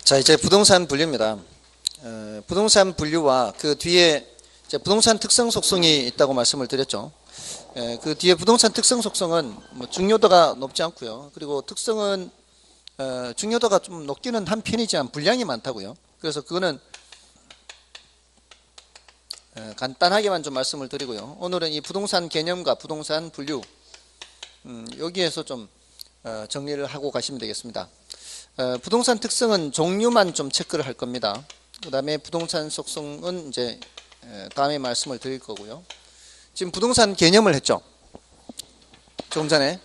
자, 이제 부동산 분류입니다. 부동산 분류와 그 뒤에 이제 부동산 특성 속성이 있다고 말씀을 드렸죠. 그 뒤에 부동산 특성 속성은 뭐 중요도가 높지 않고요. 그리고 특성은 중요도가 좀 높기는 한 편이지만 분량이 많다고요. 그래서 그거는 간단하게만 좀 말씀을 드리고요. 오늘은 이 부동산 개념과 부동산 분류 여기에서 좀 정리를 하고 가시면 되겠습니다. 부동산 특성은 종류만 좀 체크를 할 겁니다. 그 다음에 부동산 속성은 이제 다음에 말씀을 드릴 거고요. 지금 부동산 개념을 했죠. 조금 전에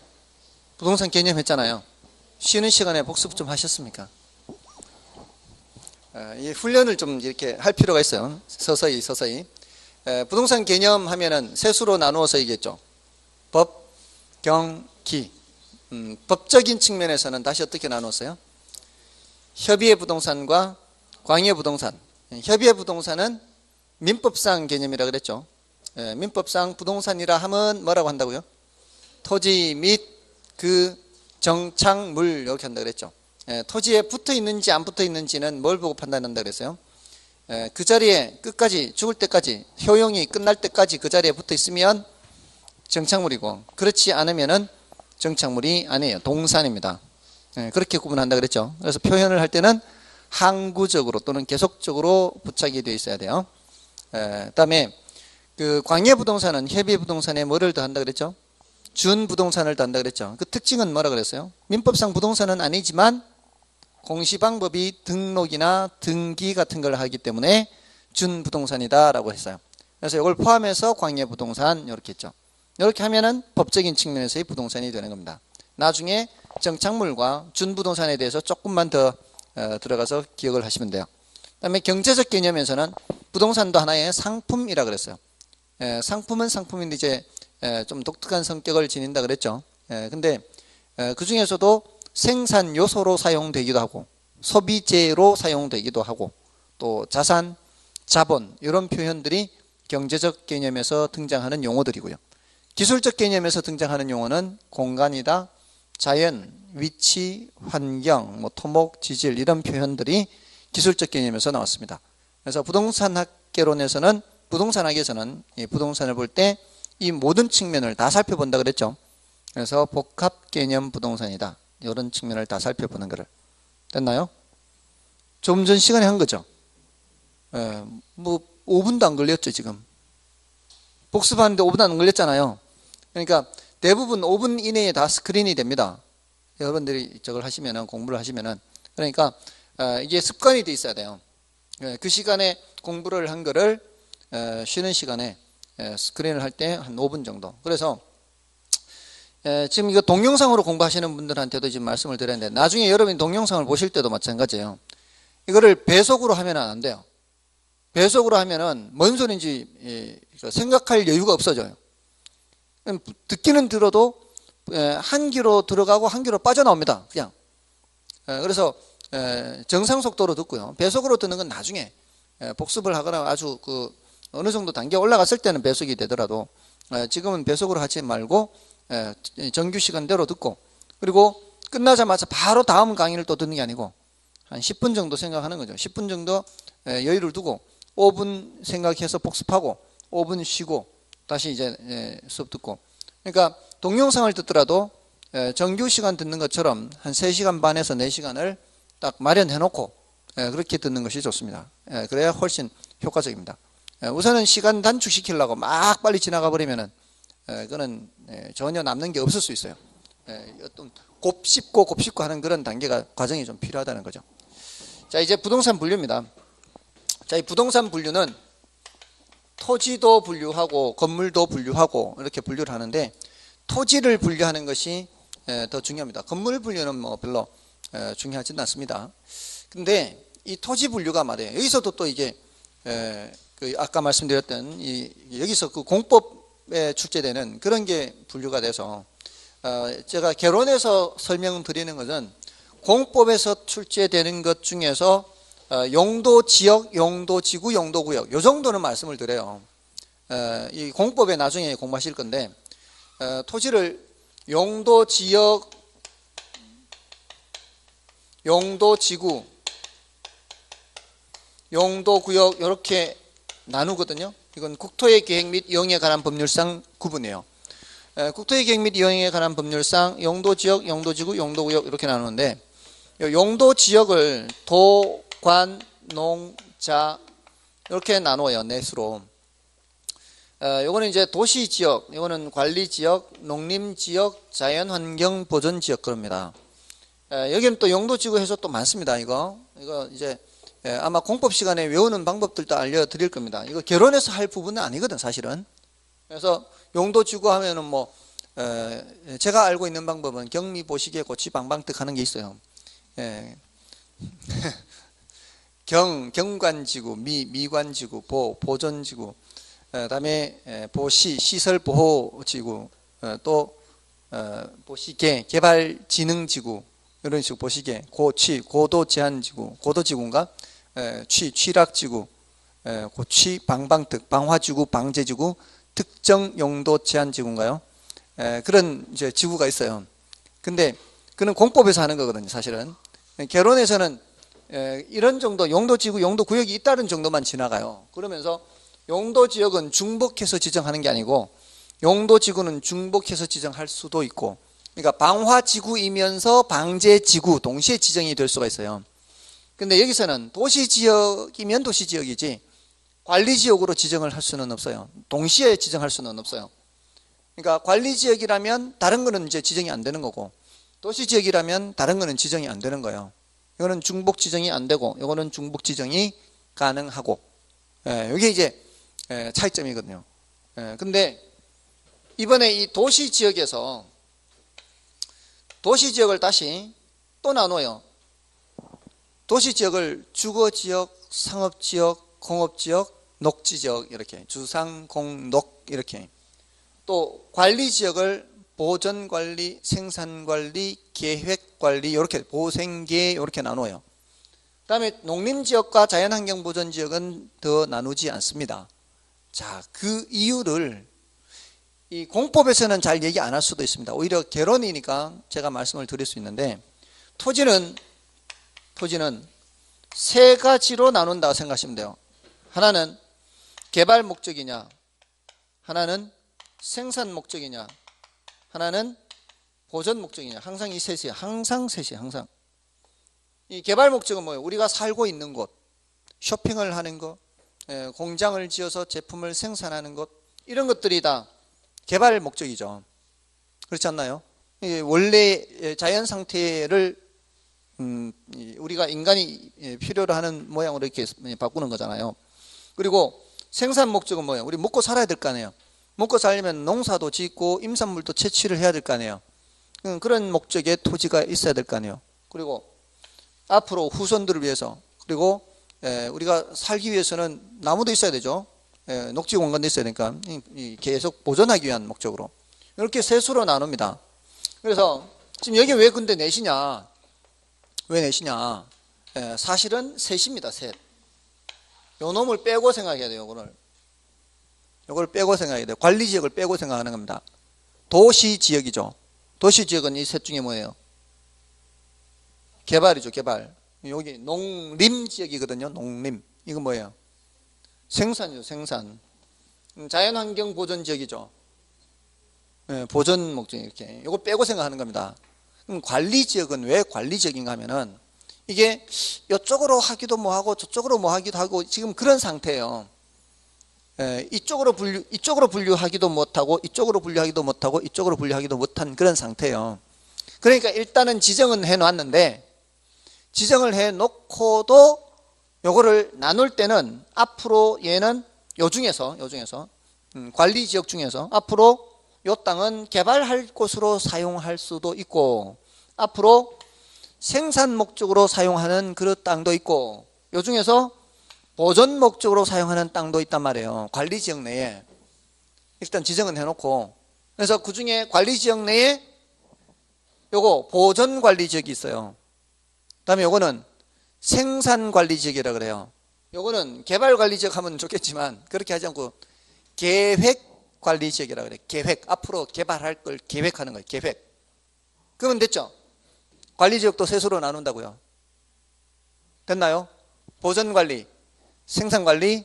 부동산 개념 했잖아요. 쉬는 시간에 복습 좀 하셨습니까? 이 훈련을 좀 이렇게 할 필요가 있어요. 서서히. 부동산 개념 하면은 세수로 나누어서 얘기했죠. 법, 경, 기. 법적인 측면에서는 다시 어떻게 나눴어요? 협의의 부동산과 광의의 부동산. 협의의 부동산은 민법상 개념이라 그랬죠. 민법상 부동산이라 하면 뭐라고 한다고요? 토지 및 그 정착물 이렇게 한다 그랬죠. 토지에 붙어 있는지 안 붙어 있는지는 뭘 보고 판단한다 그랬어요? 그 자리에 끝까지 죽을 때까지 효용이 끝날 때까지 그 자리에 붙어 있으면 정착물이고, 그렇지 않으면은 정착물이 아니에요. 동산입니다. 그렇게 구분한다 그랬죠. 그래서 표현을 할 때는 항구적으로 또는 계속적으로 부착이 되어 있어야 돼요. 그다음에 그 광해 부동산은 협의 부동산에 뭐를 더한다 그랬죠? 준 부동산을 더한다 그랬죠. 그 특징은 뭐라 그랬어요? 민법상 부동산은 아니지만 공시방법이 등록이나 등기 같은 걸 하기 때문에 준 부동산이다라고 했어요. 그래서 이걸 포함해서 광해 부동산 이렇게 했죠. 이렇게 하면은 법적인 측면에서의 부동산이 되는 겁니다. 나중에 정착물과 준부동산에 대해서 조금만 더 들어가서 기억을 하시면 돼요. 그다음에 경제적 개념에서는 부동산도 하나의 상품이라 그랬어요. 상품은 상품인데 이제 좀 독특한 성격을 지닌다 그랬죠. 근데 그 중에서도 생산 요소로 사용되기도 하고 소비재로 사용되기도 하고 또 자산, 자본 이런 표현들이 경제적 개념에서 등장하는 용어들이고요. 기술적 개념에서 등장하는 용어는 공간이다, 자연, 위치, 환경, 뭐 토목, 지질 이런 표현들이 기술적 개념에서 나왔습니다. 그래서 부동산학개론에서는 부동산학에서는 이 부동산을 볼 때 이 모든 측면을 다 살펴본다 그랬죠. 그래서 복합 개념 부동산이다. 이런 측면을 다 살펴보는 거를. 됐나요? 좀 전 시간에 한 거죠. 뭐 5분도 안 걸렸죠 지금. 복습하는데 5분 안 걸렸잖아요. 그러니까 대부분 5분 이내에 다 스크린이 됩니다. 여러분들이 저걸 하시면은, 공부를 하시면은. 그러니까 이게 습관이 돼 있어야 돼요. 그 시간에 공부를 한 거를 쉬는 시간에 스크린을 할 때 한 5분 정도. 그래서 지금 이거 동영상으로 공부하시는 분들한테도 지금 말씀을 드렸는데, 나중에 여러분이 동영상을 보실 때도 마찬가지예요. 이거를 배속으로 하면은 안 돼요. 배속으로 하면은 뭔 소리인지 생각할 여유가 없어져요. 듣기는 들어도 한 귀로 들어가고 한 귀로 빠져나옵니다. 그냥. 그래서 정상 속도로 듣고요. 배속으로 듣는 건 나중에 복습을 하거나 아주 그 어느 정도 단계 올라갔을 때는 배속이 되더라도 지금은 배속으로 하지 말고 정규 시간대로 듣고, 그리고 끝나자마자 바로 다음 강의를 또 듣는 게 아니고 한 10분 정도 생각하는 거죠. 10분 정도 여유를 두고 5분 생각해서 복습하고 5분 쉬고 다시 이제 수업 듣고. 그러니까 동영상을 듣더라도 정규 시간 듣는 것처럼 한 3시간 반에서 4시간을 딱 마련해 놓고 그렇게 듣는 것이 좋습니다. 그래야 훨씬 효과적입니다. 우선은 시간 단축시키려고 막 빨리 지나가 버리면은 그거는 전혀 남는 게 없을 수 있어요. 어떤 곱씹고 하는 그런 단계가 과정이 좀 필요하다는 거죠. 자, 이제 부동산 분류입니다. 자, 이 부동산 분류는 토지도 분류하고 건물도 분류하고 이렇게 분류를 하는데, 토지를 분류하는 것이 더 중요합니다. 건물 분류는 뭐 별로 중요하지는 않습니다. 근데 이 토지 분류가 말이에요. 여기서도 또 이게 그 아까 말씀드렸던 여기서 그 공법에 출제되는 그런 게 분류가 돼서 제가 개론에서 설명드리는 것은 공법에서 출제되는 것 중에서 용도 지역, 용도 지구, 용도 구역 요 정도는 말씀을 드려요. 이 공법에 나중에 공부하실 건데 토지를 용도 지역, 용도 지구, 용도, 구역 이렇게 나누거든요. 이건 국토의 계획 및 이용에 관한 법률상 구분해요. 국토의 계획 및 이용에 관한 법률상 용도지역, 용도지구, 용도구역 이렇게 나누는데 용도지역을 도, 관, 농, 자 이렇게 나누어요. 넷으로. 요거는 이제 도시지역, 요거는 관리지역, 농림지역, 자연환경보전지역 그럽니다. 여기는 또 용도지구 해서 또 많습니다. 이거 이제 아마 공법 시간에 외우는 방법들도 알려드릴 겁니다. 이거 결혼해서 할 부분은 아니거든 사실은. 그래서 용도지구 하면은 뭐 제가 알고 있는 방법은 경미, 보시개, 고치, 방방득 하는 게 있어요. 경관지구, 미관지구, 보전지구, 그다음에 보시, 시설보호지구, 또 보시개, 개발진흥지구 이런 식으로 보시개, 고취, 고도제한지구, 고도지구인가? 취락지구, 고취, 방방특, 방화지구, 방제지구, 특정 용도 제한지구인가요? 그런 이제 지구가 있어요. 근데 그는 공법에서 하는 거거든요, 사실은. 결혼에서는 이런 정도 용도지구, 용도구역이 있다는 정도만 지나가요. 그러면서 용도지역은 중복해서 지정하는 게 아니고 용도지구는 중복해서 지정할 수도 있고, 그러니까 방화지구이면서 방제지구 동시에 지정이 될 수가 있어요. 근데 여기서는 도시지역이면 도시지역이지 관리지역으로 지정을 할 수는 없어요. 동시에 지정할 수는 없어요. 그러니까 관리지역이라면 다른 거는 이제 지정이 안 되는 거고, 도시지역이라면 다른 거는 지정이 안 되는 거예요. 이거는 중복 지정이 안 되고, 이거는 중복 지정이 가능하고, 이게 이제 차이점이거든요. 근데 이번에 이 도시지역에서 도시지역을 다시 또 나눠요. 도시지역을 주거지역, 상업지역, 공업지역, 녹지지역 이렇게 주상, 공, 녹 이렇게, 또 관리지역을 보전관리, 생산관리, 계획관리 이렇게 보생계 이렇게 나눠요. 그 다음에 농림지역과 자연환경보전지역은 더 나누지 않습니다. 자, 그 이유를 이 공법에서는 잘 얘기 안 할 수도 있습니다. 오히려 개론이니까 제가 말씀을 드릴 수 있는데, 토지는 세 가지로 나눈다고 생각하시면 돼요. 하나는 개발 목적이냐, 하나는 생산 목적이냐, 하나는 보전 목적이냐. 항상 이 셋이에요. 항상 셋이에요. 항상. 이 개발 목적은 뭐예요? 우리가 살고 있는 곳, 쇼핑을 하는 것, 공장을 지어서 제품을 생산하는 것, 이런 것들이 다 개발 목적이죠. 그렇지 않나요? 원래 자연 상태를 우리가 인간이 필요로 하는 모양으로 이렇게 바꾸는 거잖아요. 그리고 생산 목적은 뭐예요? 우리 먹고 살아야 될 거 아니에요. 먹고 살려면 농사도 짓고 임산물도 채취를 해야 될 거 아니에요. 그런 목적의 토지가 있어야 될 거 아니에요. 그리고 앞으로 후손들을 위해서, 그리고 우리가 살기 위해서는 나무도 있어야 되죠. 녹지 공간도 있어야 되니까 계속 보존하기 위한 목적으로 이렇게 셋으로 나눕니다. 그래서 지금 여기 왜 근데 넷이냐? 왜 넷이냐? 사실은 셋입니다. 셋. 요 놈을 빼고 생각해야 돼요. 요걸 빼고 생각해야 돼요. 관리지역을 빼고 생각하는 겁니다. 도시지역이죠. 도시지역은 이 셋 중에 뭐예요? 개발이죠. 개발. 여기 농림지역이거든요. 농림. 이거 뭐예요? 생산이죠. 생산. 자연환경보전지역이죠. 보전 목적 이렇게. 요거 빼고 생각하는 겁니다. 그럼 관리지역은 왜 관리지역인가 하면은 이게 이쪽으로 하기도 뭐하고 저쪽으로 뭐 하기도 하고 지금 그런 상태예요. 이쪽으로 분류하기도 못하고 이쪽으로 분류하기도 못하고 이쪽으로 분류하기도 못한 그런 상태예요. 그러니까 일단은 지정은 해놨는데, 지정을 해놓고도 요거를 나눌 때는 앞으로 얘는 요 중에서 관리지역 중에서 앞으로 요 땅은 개발할 곳으로 사용할 수도 있고, 앞으로 생산 목적으로 사용하는 그 땅도 있고, 요 중에서 보존 목적으로 사용하는 땅도 있단 말이에요. 관리지역 내에 일단 지정은 해놓고, 그래서 그 중에 관리지역 내에 요거 보존관리지역이 있어요. 그 다음에 요거는 생산관리지역이라 그래요. 요거는 개발관리지역 하면 좋겠지만 그렇게 하지 않고 계획관리지역이라 그래요. 계획, 앞으로 개발할 걸 계획하는 거예요. 계획. 그러면 됐죠? 관리지역도 셋으로 나눈다고요. 됐나요? 보전관리, 생산관리,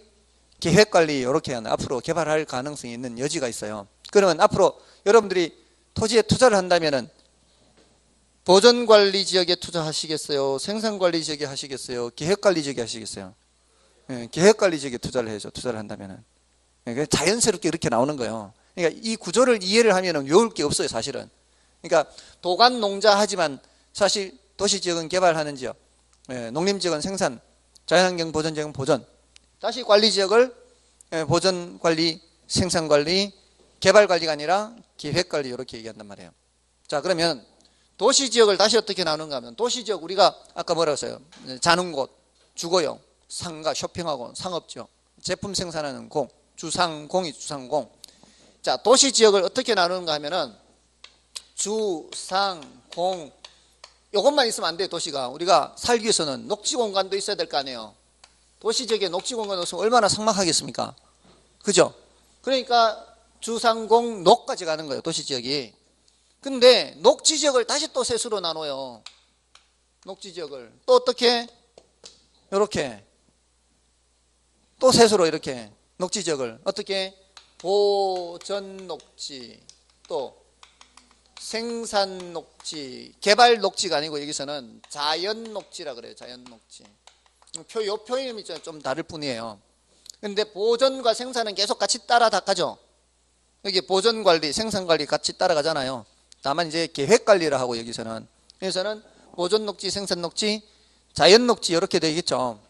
계획관리 이렇게 앞으로 개발할 가능성이 있는 여지가 있어요. 그러면 앞으로 여러분들이 토지에 투자를 한다면은 보전관리 지역에 투자하시겠어요? 생산관리 지역에 하시겠어요? 계획관리 지역에 하시겠어요? 예, 계획관리 지역에 투자를 해야죠. 투자를 한다면은. 예, 자연스럽게 이렇게 나오는 거예요. 그러니까 이 구조를 이해를 하면은 외울 게 없어요, 사실은. 그러니까 도간 농자 하지만 사실 도시 지역은 개발하는 지역, 예, 농림 지역은 생산, 자연환경 보전 지역은 보전. 다시 관리 지역을 예, 보전 관리, 생산 관리, 개발 관리가 아니라 계획 관리 이렇게 얘기한단 말이에요. 자, 그러면 도시 지역을 다시 어떻게 나누는가 하면 도시 지역 우리가 아까 뭐라고 했어요? 자는 곳, 주거용, 상가, 쇼핑학원, 상업지역, 제품 생산하는 공, 주상공이 주상공. 자, 도시 지역을 어떻게 나누는가 하면은 주상공 이것만 있으면 안 돼요. 도시가 우리가 살기 위해서는 녹지 공간도 있어야 될 거 아니에요. 도시 지역에 녹지 공간 없으면 얼마나 삭막하겠습니까? 그죠? 그러니까 주상공 녹까지 가는 거예요. 도시 지역이. 근데 녹지 지역을 다시 또 세수로 나눠요. 녹지 지역을 또 어떻게? 이렇게 또 세수로 이렇게 녹지 지역을 어떻게? 보전 녹지, 또 생산 녹지, 개발 녹지가 아니고 여기서는 자연 녹지라 그래요. 자연 녹지. 요 표현이 좀 다를 뿐이에요. 근데 보전과 생산은 계속 같이 따라가죠. 여기 보전 관리, 생산 관리 같이 따라가잖아요. 다만 이제 계획 관리를 하고 여기서는 보전 녹지, 생산 녹지, 자연 녹지 이렇게 되겠죠.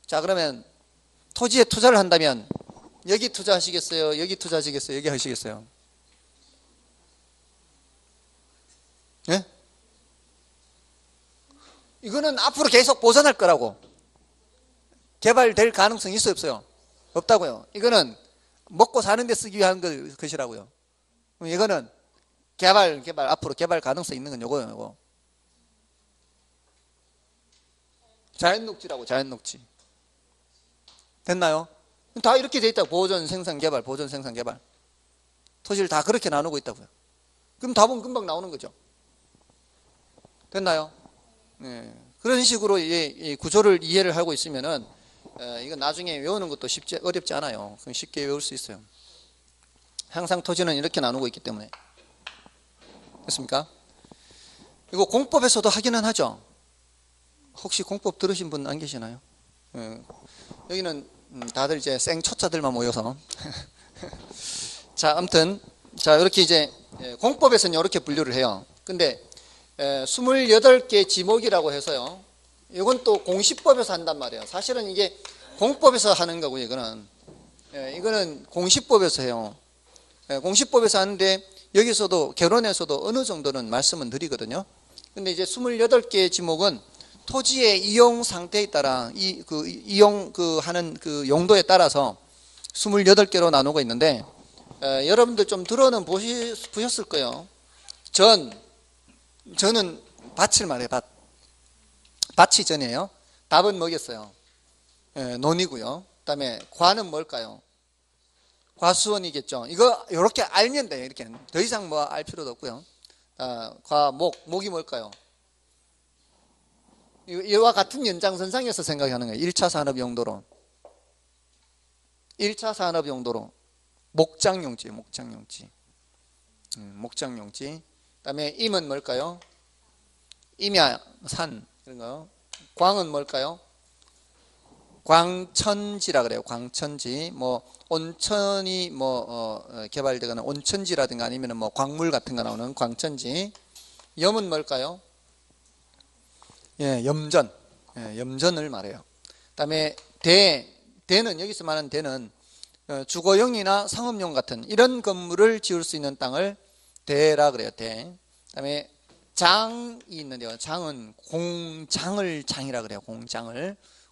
자, 그러면 토지에 투자를 한다면 여기 투자하시겠어요? 여기 투자하시겠어요? 여기 하시겠어요? 예? 이거는 앞으로 계속 보존할 거라고. 개발될 가능성이 있어요, 없어요? 없다고요. 이거는 먹고 사는 데 쓰기 위한 것이라고요. 이거는 개발 앞으로 개발 가능성 있는 건 요거예요. 요거. 자연녹지라고. 자연녹지 됐나요? 다 이렇게 돼 있다고. 보존 생산 개발, 보존 생산 개발. 토지를 다 그렇게 나누고 있다고요. 그럼 답은 금방 나오는 거죠. 됐나요? 네. 그런 식으로 이 구조를 이해를 하고 있으면은 이건 나중에 외우는 것도 어렵지 않아요. 쉽게 외울 수 있어요. 항상 토지는 이렇게 나누고 있기 때문에. 됐습니까? 이거 공법에서도 하기는 하죠. 혹시 공법 들으신 분 안 계시나요? 여기는 다들 이제 생초짜들만 모여서 자, 아무튼 자, 이렇게 이제 공법에서는 이렇게 분류를 해요. 근데 28개 지목이라고 해서요. 이건 또 공시법에서 한단 말이에요. 사실은 이게 공법에서 하는 거고요. 이거는 공시법에서 해요. 공시법에서 하는데 여기서도 개론에서도 어느 정도는 말씀은 드리거든요. 근데 이제 28개 지목은 토지의 이용 상태에 따라 이용 하는 그 용도에 따라서 28개로 나누고 있는데 여러분들 좀 들어는 보셨을 거예요. 전은 밭을 말해요. 밭이 전이에요. 답은 뭐겠어요? 논이고요. 그다음에 과는 뭘까요? 과수원이겠죠. 이거 이렇게 알면 돼요. 이렇게 더 이상 뭐 알 필요도 없고요. 목이 뭘까요? 이와 같은 연장선상에서 생각하는 거예요. 1차 산업 용도로. 1차 산업 용도로 목장용지. 그다음에 임은 뭘까요? 임야, 산 이런 거. 광은 뭘까요? 광천지라 그래요. 광천지. 뭐 온천이 개발되거나 온천지라든가 아니면 뭐 광물 같은 거 나오는 광천지. 염은 뭘까요? 예, 염전. 예, 염전을 말해요. 그다음에 대는 여기서 말하는 대는 주거용이나 상업용 같은 이런 건물을 지을 수 있는 땅을 대라 그래요. 대. 그다음에 장이 있는데요. 장은 공장을 장이라 그래요.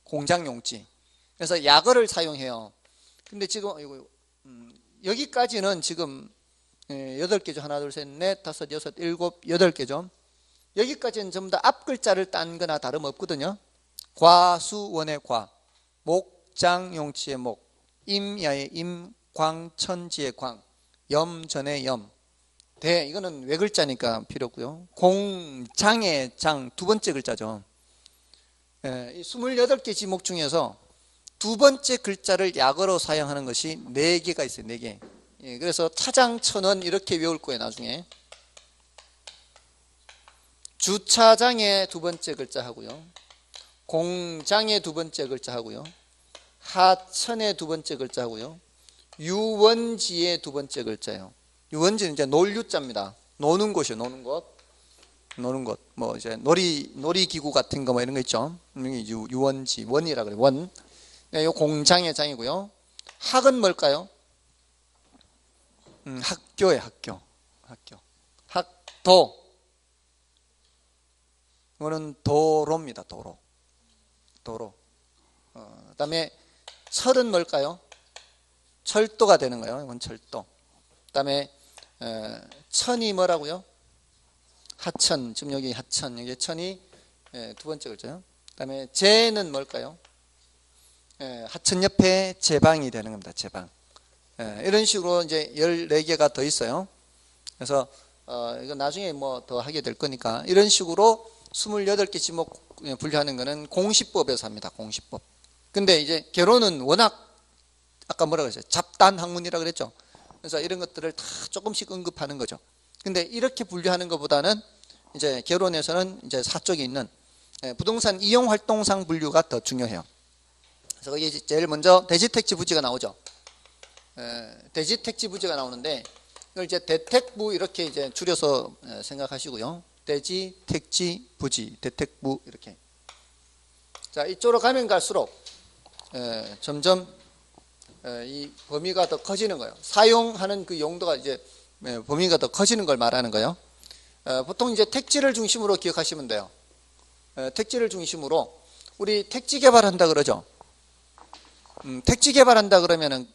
공장용지. 그래서 약어를 사용해요. 근데 지금 여기까지는 지금 8개죠. 하나, 둘, 셋, 넷, 다섯, 여섯, 일곱, 8개죠. 여기까지는 전부 다 앞글자를 딴 거나 다름없거든요. 과수원의 과, 목장용지의 목, 임야의 임, 광천지의 광, 염전의 염. 대, 이거는 외글자니까 필요 없고요. 공장의 장, 두 번째 글자죠. 이 28개 지목 중에서 두 번째 글자를 약어로 사용하는 것이 4개가 있어요. 4개. 예, 그래서 차장천은 이렇게 외울 거예요. 나중에 주차장의 두 번째 글자 하고요, 공장의 두 번째 글자 하고요, 하천의 두 번째 글자 하고요, 유원지의 두 번째 글자예요. 유원지는 이제 놀유자입니다. 노는 곳이요. 노는 곳. 노는 곳. 뭐 이제 놀이기구 같은 거 뭐 이런 거 있죠. 유원지. 원이라 그래요. 원. 네, 요 공장의 장이고요. 학은 뭘까요? 학교예요. 학교. 학도. 이거는 도로입니다. 도로. 그다음에 철은 뭘까요? 철도가 되는 거예요. 이건 철도. 그다음에 천이 뭐라고요? 하천. 지금 여기 하천, 여기 천이 두 번째 글자요. 그다음에 제는 뭘까요? 하천 옆에 제방이 되는 겁니다. 제방. 이런 식으로 이제 14개가 더 있어요. 그래서 이거 나중에 뭐 더 하게 될 거니까 이런 식으로 28개 지목 분류하는 거는 공시법에서 합니다. 공시법. 근데 이제 개론은 워낙 아까 뭐라고 했어요? 잡단 학문이라고 그랬죠. 그래서 이런 것들을 다 조금씩 언급하는 거죠. 근데 이렇게 분류하는 것보다는 이제 개론에서는 이제 사쪽에 있는 부동산 이용 활동상 분류가 더 중요해요. 그래서 거기 제일 먼저 대지택지 부지가 나오죠. 대지택지 부지가 나오는데 이걸 이제 대택부 이렇게 이제 줄여서 생각하시고요. 대지, 택지, 부지, 대택부 이렇게. 자, 이쪽으로 가면 갈수록 점점 이 범위가 더 커지는 거예요. 사용하는 그 용도가 이제 범위가 더 커지는 걸 말하는 거예요. 보통 이제 택지를 중심으로 기억하시면 돼요. 택지를 중심으로 우리 택지 개발한다 그러죠. 택지 개발한다 그러면은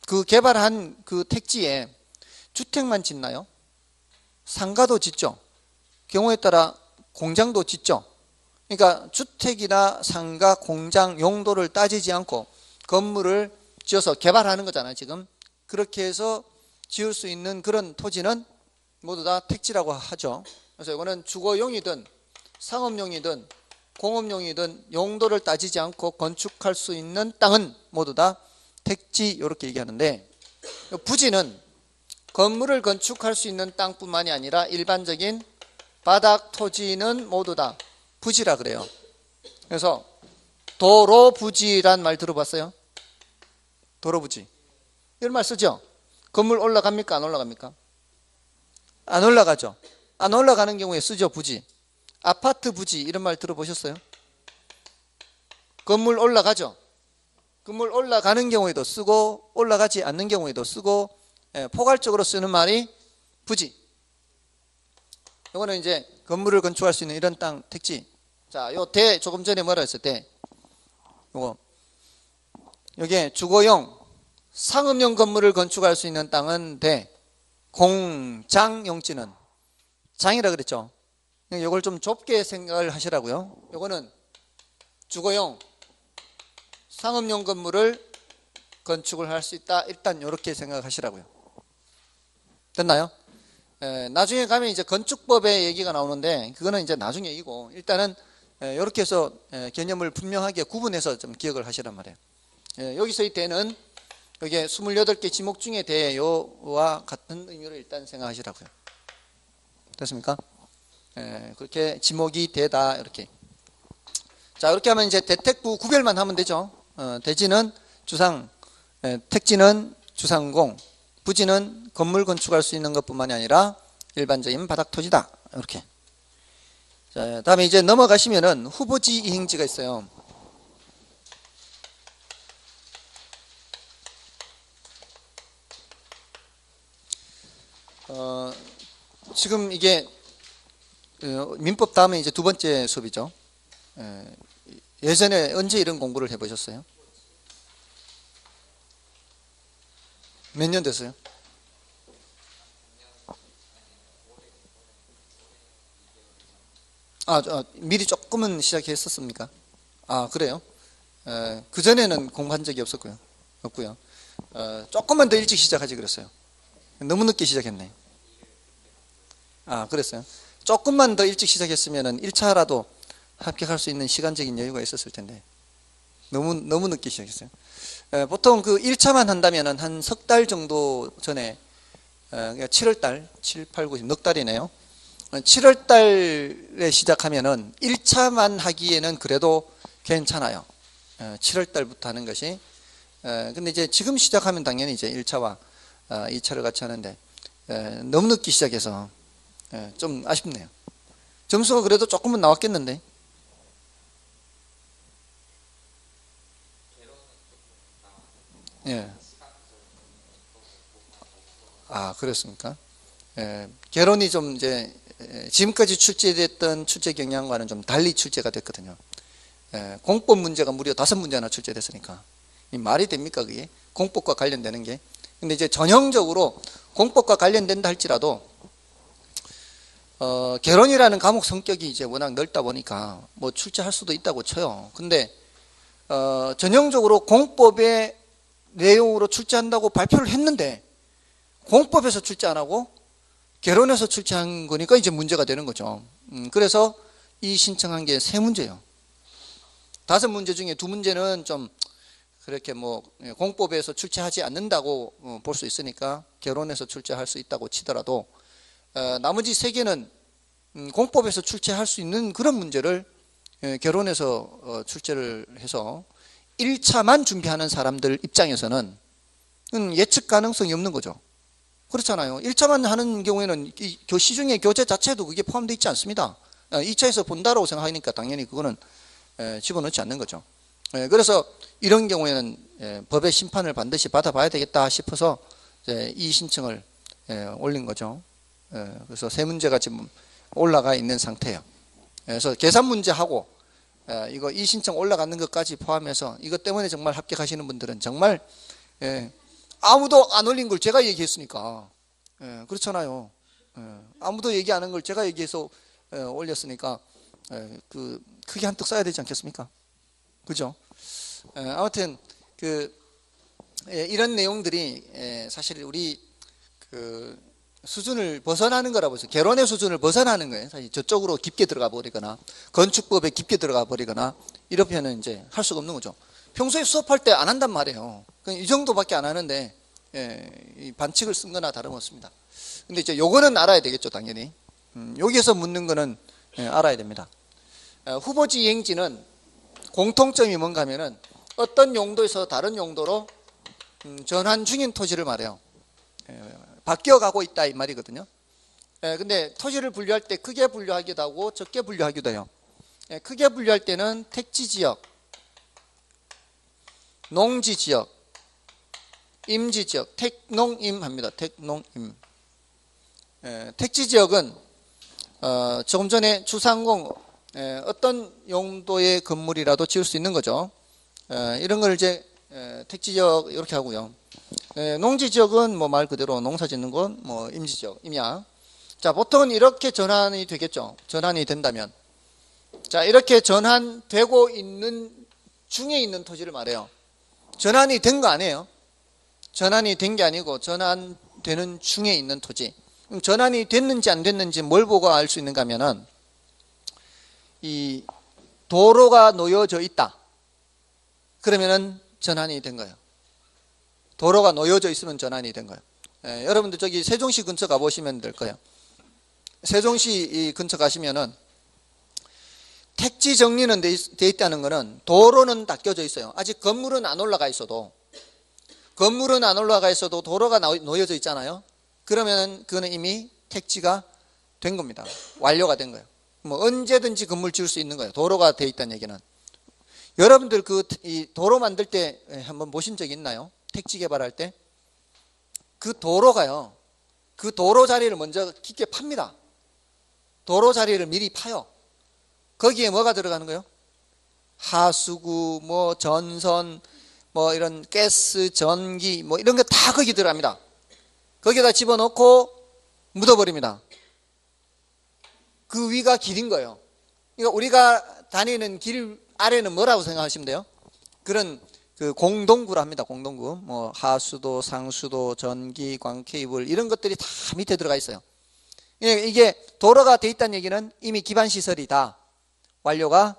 그 개발한 그 택지에 주택만 짓나요? 상가도 짓죠. 경우에 따라 공장도 짓죠. 그러니까 주택이나 상가, 공장 용도를 따지지 않고 건물을 지어서 개발하는 거잖아요. 지금 그렇게 해서 지을 수 있는 그런 토지는 모두 다 택지라고 하죠. 그래서 이거는 주거용이든 상업용이든 공업용이든 용도를 따지지 않고 건축할 수 있는 땅은 모두 다 택지 이렇게 얘기하는데, 부지는 건물을 건축할 수 있는 땅뿐만이 아니라 일반적인 바닥 토지는 모두 다 부지라 그래요. 그래서 도로부지란 말 들어봤어요? 도로부지. 이런 말 쓰죠? 건물 올라갑니까? 안 올라갑니까? 안 올라가죠. 안 올라가는 경우에 쓰죠. 부지. 아파트 부지 이런 말 들어보셨어요? 건물 올라가죠. 건물 올라가는 경우에도 쓰고 올라가지 않는 경우에도 쓰고 포괄적으로 쓰는 말이 부지. 이거는 이제 건물을 건축할 수 있는 이런 땅 택지. 자, 요 대 조금 전에 뭐라 했어요? 대. 요거 여기에 주거용 상업용 건물을 건축할 수 있는 땅은 대. 공장 용지는 장이라 그랬죠. 이걸 좀 좁게 생각을 하시라고요. 요거는 주거용 상업용 건물을 건축을 할 수 있다. 일단 이렇게 생각하시라고요. 됐나요? 나중에 가면 이제 건축법의 얘기가 나오는데 그거는 이제 나중에 얘기고, 일단은 이렇게 해서 개념을 분명하게 구분해서 좀 기억을 하시란 말이에요. 여기서 이 대는 여기에 28개 지목 중에 대요와 같은 의미로 일단 생각하시라고요. 됐습니까? 그렇게 지목이 대다 이렇게. 자, 이렇게 하면 이제 대택부 구별만 하면 되죠. 대지는 주상, 택지는 주상공, 부지는 건물 건축할 수 있는 것뿐만이 아니라 일반적인 바닥 토지다. 이렇게. 자, 다음에 이제 넘어가시면은 후보지 이행지가 있어요. 지금 이게 민법 다음에 이제 두 번째 수업이죠. 예전에 언제 이런 공부를 해보셨어요? 몇 년 됐어요? 미리 조금은 시작했었습니까? 그래요? 그전에는 공부한 적이 없고요. 조금만 더 일찍 시작하지 그랬어요. 너무 늦게 시작했네. 그랬어요? 조금만 더 일찍 시작했으면 1차라도 합격할 수 있는 시간적인 여유가 있었을 텐데. 너무 늦게 시작했어요. 보통 그 1차만 한다면은 한 석 달 정도 전에, 그러니까 7월 달, 7, 8, 9, 넉 달이네요. 7월 달에 시작하면은 1차만 하기에는 그래도 괜찮아요. 7월 달부터 하는 것이. 근데 이제 지금 시작하면 당연히 이제 1차와 2차를 같이 하는데, 너무 늦게 시작해서 좀 아쉽네요. 점수가 그래도 조금은 나왔겠는데. 예. 아, 그렇습니까? 결혼이 좀 이제 지금까지 출제됐던 출제 경향과는 좀 달리 출제가 됐거든요. 공법 문제가 무려 5문제나 출제됐으니까 이 말이 됩니까 그게? 공법과 관련되는 게. 근데 이제 전형적으로 공법과 관련된다 할지라도 결혼이라는 과목 성격이 이제 워낙 넓다 보니까 뭐 출제할 수도 있다고 쳐요. 근데 전형적으로 공법의 내용으로 출제한다고 발표를 했는데 공법에서 출제 안 하고 결혼해서 출제한 거니까 이제 문제가 되는 거죠. 그래서 이 신청한 게 3문제예요. 5문제 중에 2문제는 좀 그렇게 뭐 공법에서 출제하지 않는다고 볼 수 있으니까 결혼해서 출제할 수 있다고 치더라도 나머지 3개는 공법에서 출제할 수 있는 그런 문제를 결혼해서 출제를 해서 1차만 준비하는 사람들 입장에서는 예측 가능성이 없는 거죠. 그렇잖아요. 1차만 하는 경우에는 시중에 교재 자체도 그게 포함되어 있지 않습니다. 2차에서 본다라고 생각하니까 당연히 그거는 집어넣지 않는 거죠. 그래서 이런 경우에는 법의 심판을 반드시 받아봐야 되겠다 싶어서 이 신청을 올린 거죠. 그래서 3문제가 지금 올라가 있는 상태예요. 그래서 계산 문제하고 이거 이 신청 올라가는 것까지 포함해서 이것 때문에 정말 합격하시는 분들은 정말 아무도 안 올린 걸 제가 얘기했으니까. 그렇잖아요. 아무도 얘기 안 한 걸 제가 얘기해서 올렸으니까 크게 한턱 쏴야 되지 않겠습니까? 그죠? 아무튼 이런 내용들이 사실 우리 수준을 벗어나는 거라고 해서 결혼의 수준을 벗어나는 거예요. 사실 저쪽으로 깊게 들어가 버리거나 건축법에 깊게 들어가 버리거나 이렇게는 이제 할 수가 없는 거죠. 평소에 수업할 때 안 한단 말이에요. 이 정도밖에 안 하는데 이 반칙을 쓴 거나 다름없습니다. 근데 이제 요거는 알아야 되겠죠, 당연히. 여기에서 묻는 거는 알아야 됩니다. 후보지 이행지는 공통점이 뭔가 하면은 어떤 용도에서 다른 용도로 전환 중인 토지를 말해요. 바뀌어가고 있다 이 말이거든요. 근데 토지를 분류할 때 크게 분류하기도 하고 적게 분류하기도 해요. 크게 분류할 때는 택지지역, 농지지역, 임지지역, 택농임 합니다. 택농임. 택지지역은 조금 전에 주상공 어떤 용도의 건물이라도 지을 수 있는 거죠. 이런 걸 이제 택지지역 이렇게 하고요. 농지지역은 뭐 말 그대로 농사 짓는 곳, 뭐 임지지역, 임야. 자, 보통은 이렇게 전환이 되겠죠. 전환이 된다면. 자, 이렇게 전환되고 있는 중에 있는 토지를 말해요. 전환이 된 거 아니에요. 전환이 된 게 아니고 전환되는 중에 있는 토지. 그럼 전환이 됐는지 안 됐는지 뭘 보고 알 수 있는가 하면은 이 도로가 놓여져 있다. 그러면은 전환이 된 거예요. 도로가 놓여져 있으면 전환이 된 거예요. 여러분들 저기 세종시 근처 가보시면 될 거예요. 세종시 근처 가시면은 택지 정리는 돼 있다는 거는 도로는 닦여져 있어요. 아직 건물은 안 올라가 있어도 도로가 놓여져 있잖아요. 그러면 그거는 이미 택지가 된 겁니다. 완료가 된 거예요. 뭐 언제든지 건물 지을 수 있는 거예요. 도로가 돼 있다는 얘기는. 여러분들 이 도로 만들 때 한번 보신 적 있나요? 택지 개발할 때 그 도로가요. 그 도로 자리를 먼저 깊게 팝니다. 도로 자리를 미리 파요. 거기에 뭐가 들어가는 거예요? 하수구, 뭐 전선, 뭐 이런 가스, 전기, 뭐 이런 거 다 거기 들어갑니다. 거기다 집어넣고 묻어버립니다. 그 위가 길인 거예요. 그러니까 우리가 다니는 길 아래는 뭐라고 생각하시면 돼요? 그런 공동구라 합니다. 공동구. 뭐 하수도, 상수도, 전기, 광 케이블 이런 것들이 다 밑에 들어가 있어요. 이게 도로가 돼 있다는 얘기는 이미 기반 시설이 다 완료가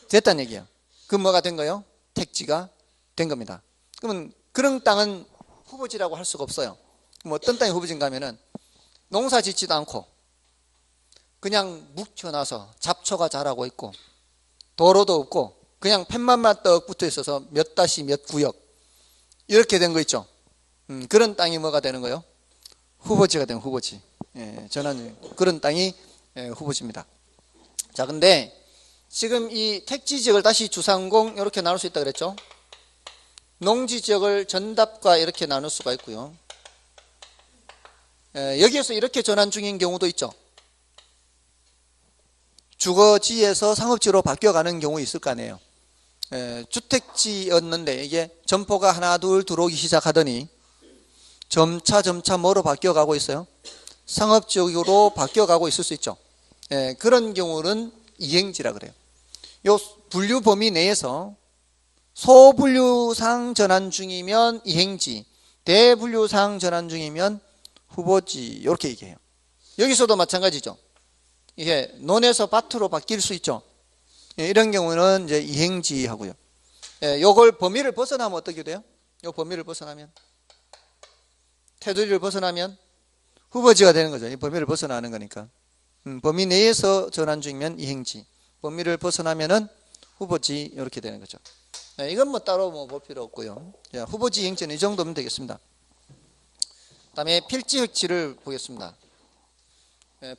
됐다는 얘기예요. 그럼 뭐가 된 거예요? 택지가 된 겁니다. 그러면 그런 땅은 후보지라고 할 수가 없어요. 그럼 어떤 땅이 후보지인가 하면은 농사 짓지도 않고 그냥 묵혀놔서 잡초가 자라고 있고 도로도 없고 그냥 팻말만 떡 붙어 있어서 몇 다시 몇 구역 이렇게 된 거 있죠. 그런 땅이 뭐가 되는 거예요? 후보지가 되는 후보지. 저는 그런 땅이 후보지입니다. 자, 근데 지금 이 택지 지역을 다시 주상공 이렇게 나눌 수 있다 그랬죠. 농지 지역을 전답과 이렇게 나눌 수가 있고요. 여기에서 이렇게 전환 중인 경우도 있죠. 주거지에서 상업지로 바뀌어가는 경우 있을 거 아니에요. 주택지였는데 이게 점포가 하나 둘 들어오기 시작하더니 점차 뭐로 바뀌어가고 있어요? 상업지역으로 바뀌어가고 있을 수 있죠. 그런 경우는 이행지라 그래요. 요 분류 범위 내에서 소분류상 전환 중이면 이행지, 대분류상 전환 중이면 후보지 이렇게 얘기해요. 여기서도 마찬가지죠. 이게 논에서 밭으로 바뀔 수 있죠. 이런 경우는 이제 이행지 하고요. 요걸 범위를 벗어나면 어떻게 돼요? 요 범위를 벗어나면 테두리를 벗어나면 후보지가 되는 거죠. 이 범위를 벗어나는 거니까. 범위 내에서 전환 중이면 이행지, 범위를 벗어나면은 후보지 이렇게 되는 거죠. 이건 뭐 따로 볼 필요 없고요. 후보지 이행지는 이 정도면 되겠습니다. 그다음에 필지 획지를 보겠습니다.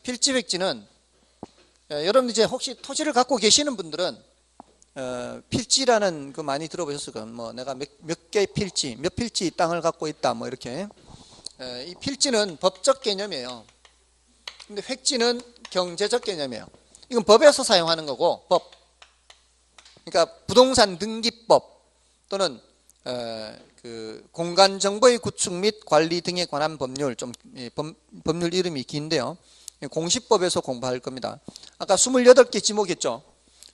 필지 획지는 여러분 이제 혹시 토지를 갖고 계시는 분들은 필지라는 거 많이 들어보셨을 거예요. 뭐 내가 몇 개 필지, 몇 필지 땅을 갖고 있다 뭐 이렇게. 이 필지는 법적 개념이에요. 근데 획지는 경제적 개념이에요. 이건 법에서 사용하는 거고 법. 그러니까 부동산 등기법 또는 그 공간정보의 구축 및 관리 등에 관한 법률, 좀 법률 이름이 긴데요. 공시법에서 공부할 겁니다. 아까 28개 지목했죠.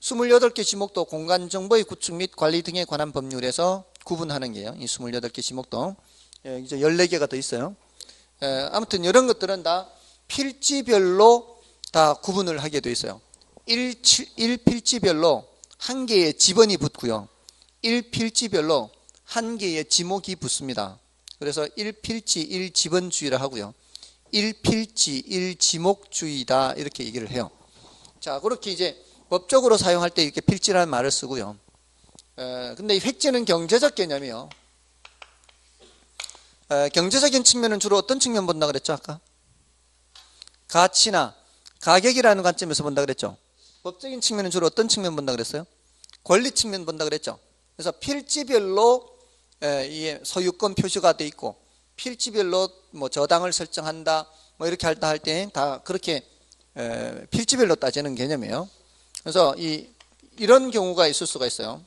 28개 지목도 공간정보의 구축 및 관리 등에 관한 법률에서 구분하는 게요. 이 28개 지목도 이제 14개가 더 있어요. 아무튼 이런 것들은 다 필지별로 다 구분을 하게 돼 있어요. 1필지별로 한 개의 지번이 붙고요. 1필지별로 한 개의 지목이 붙습니다. 그래서 1필지 1지번주의라 하고요. 1필지 1지목주의다 이렇게 얘기를 해요. 자, 그렇게 이제 법적으로 사용할 때 이렇게 필지라는 말을 쓰고요. 근데 이 획지는 경제적 개념이에요. 경제적인 측면은 주로 어떤 측면 본다 그랬죠 아까? 가치나 가격이라는 관점에서 본다 그랬죠. 법적인 측면은 주로 어떤 측면 본다 그랬어요? 권리 측면 본다 그랬죠. 그래서 필지별로 이 소유권 표시가 돼 있고 필지별로 뭐 저당을 설정한다 뭐 이렇게 할 때 다 그렇게 필지별로 따지는 개념이에요. 그래서 이런 경우가 있을 수가 있어요.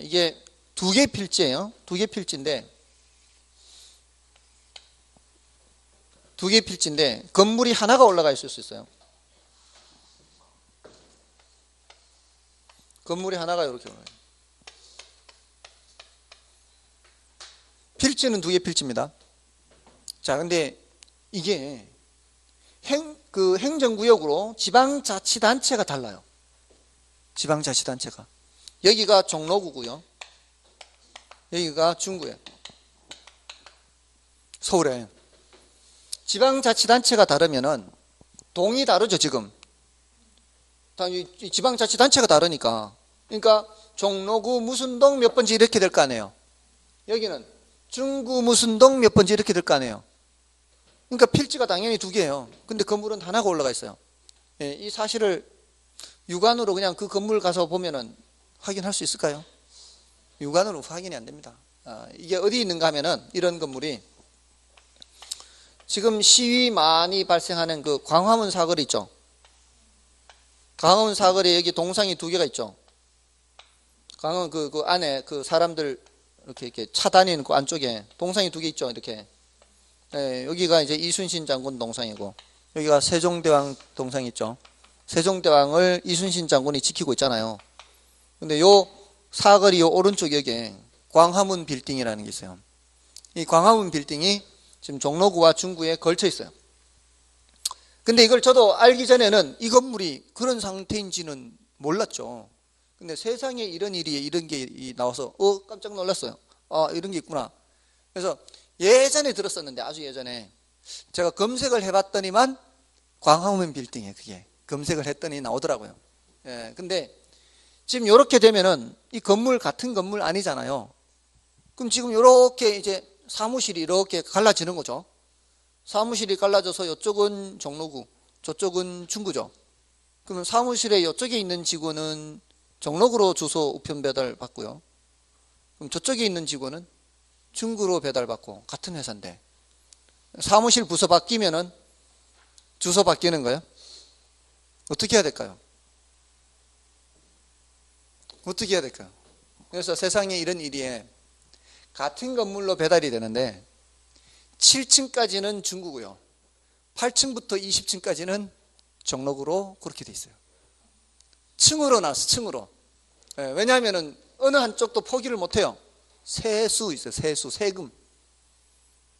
이게 두 개 필지예요. 두 개 필지인데 건물이 하나가 올라가 있을 수 있어요. 건물이 하나가 이렇게 올라가요. 필지는 두 개 필지입니다. 자, 근데 이게 행정구역으로 지방자치단체가 달라요. 지방자치단체가. 여기가 종로구고요. 여기가 중구예요. 서울에. 지방자치단체가 다르면은 동이 다르죠, 지금. 지방자치단체가 다르니까. 그러니까 종로구 무슨 동 몇 번지 이렇게 될 거 아니에요. 여기는 중구 무슨 동 몇 번지 이렇게 될 거 아니에요. 그러니까 필지가 당연히 두 개예요. 근데 건물은 하나가 올라가 있어요. 이 사실을 육안으로 그냥 그 건물 가서 보면은 확인할 수 있을까요? 육안으로 확인이 안 됩니다. 이게 어디 있는가 하면은 이런 건물이 지금 시위 많이 발생하는 그 광화문 사거리 있죠. 광화문 사거리에 여기 동상이 두 개가 있죠. 광화문 그 안에 그 사람들 이렇게 차 다니는 그 안쪽에 동상이 두 개 있죠. 이렇게. 여기가 이제 이순신 장군 동상이고 여기가 세종대왕 동상이 있죠. 세종대왕을 이순신 장군이 지키고 있잖아요. 근데 요 사거리 요 오른쪽 여기에 광화문 빌딩이라는 게 있어요. 이 광화문 빌딩이 지금 종로구와 중구에 걸쳐 있어요. 근데 이걸 저도 알기 전에는 이 건물이 그런 상태인지는 몰랐죠. 근데 세상에 이런 게 나와서 깜짝 놀랐어요. 이런 게 있구나. 그래서 예전에 들었었는데, 아주 예전에 제가 검색을 해봤더니만 광화문 빌딩에 그게 검색을 했더니 나오더라고요. 근데 지금 이렇게 되면은 이 건물 같은 건물 아니잖아요. 그럼 지금 이렇게 이제 사무실이 이렇게 갈라지는 거죠. 사무실이 갈라져서 이쪽은 종로구, 저쪽은 중구죠. 그러면 사무실에 이쪽에 있는 직원은 종로구로 주소 우편 배달 받고요. 그럼 저쪽에 있는 직원은 중구로 배달 받고, 같은 회사인데 사무실 부서 바뀌면은 주소 바뀌는 거예요? 어떻게 해야 될까요? 어떻게 해야 될까요? 그래서 세상에 이런 일이 같은 건물로 배달이 되는데 7층까지는 중구고요. 8층부터 20층까지는 종로구로 그렇게 돼 있어요. 층으로 나왔어, 층으로. 왜냐하면은 어느 한쪽도 포기를 못 해요. 세수 있어요, 세수, 세금.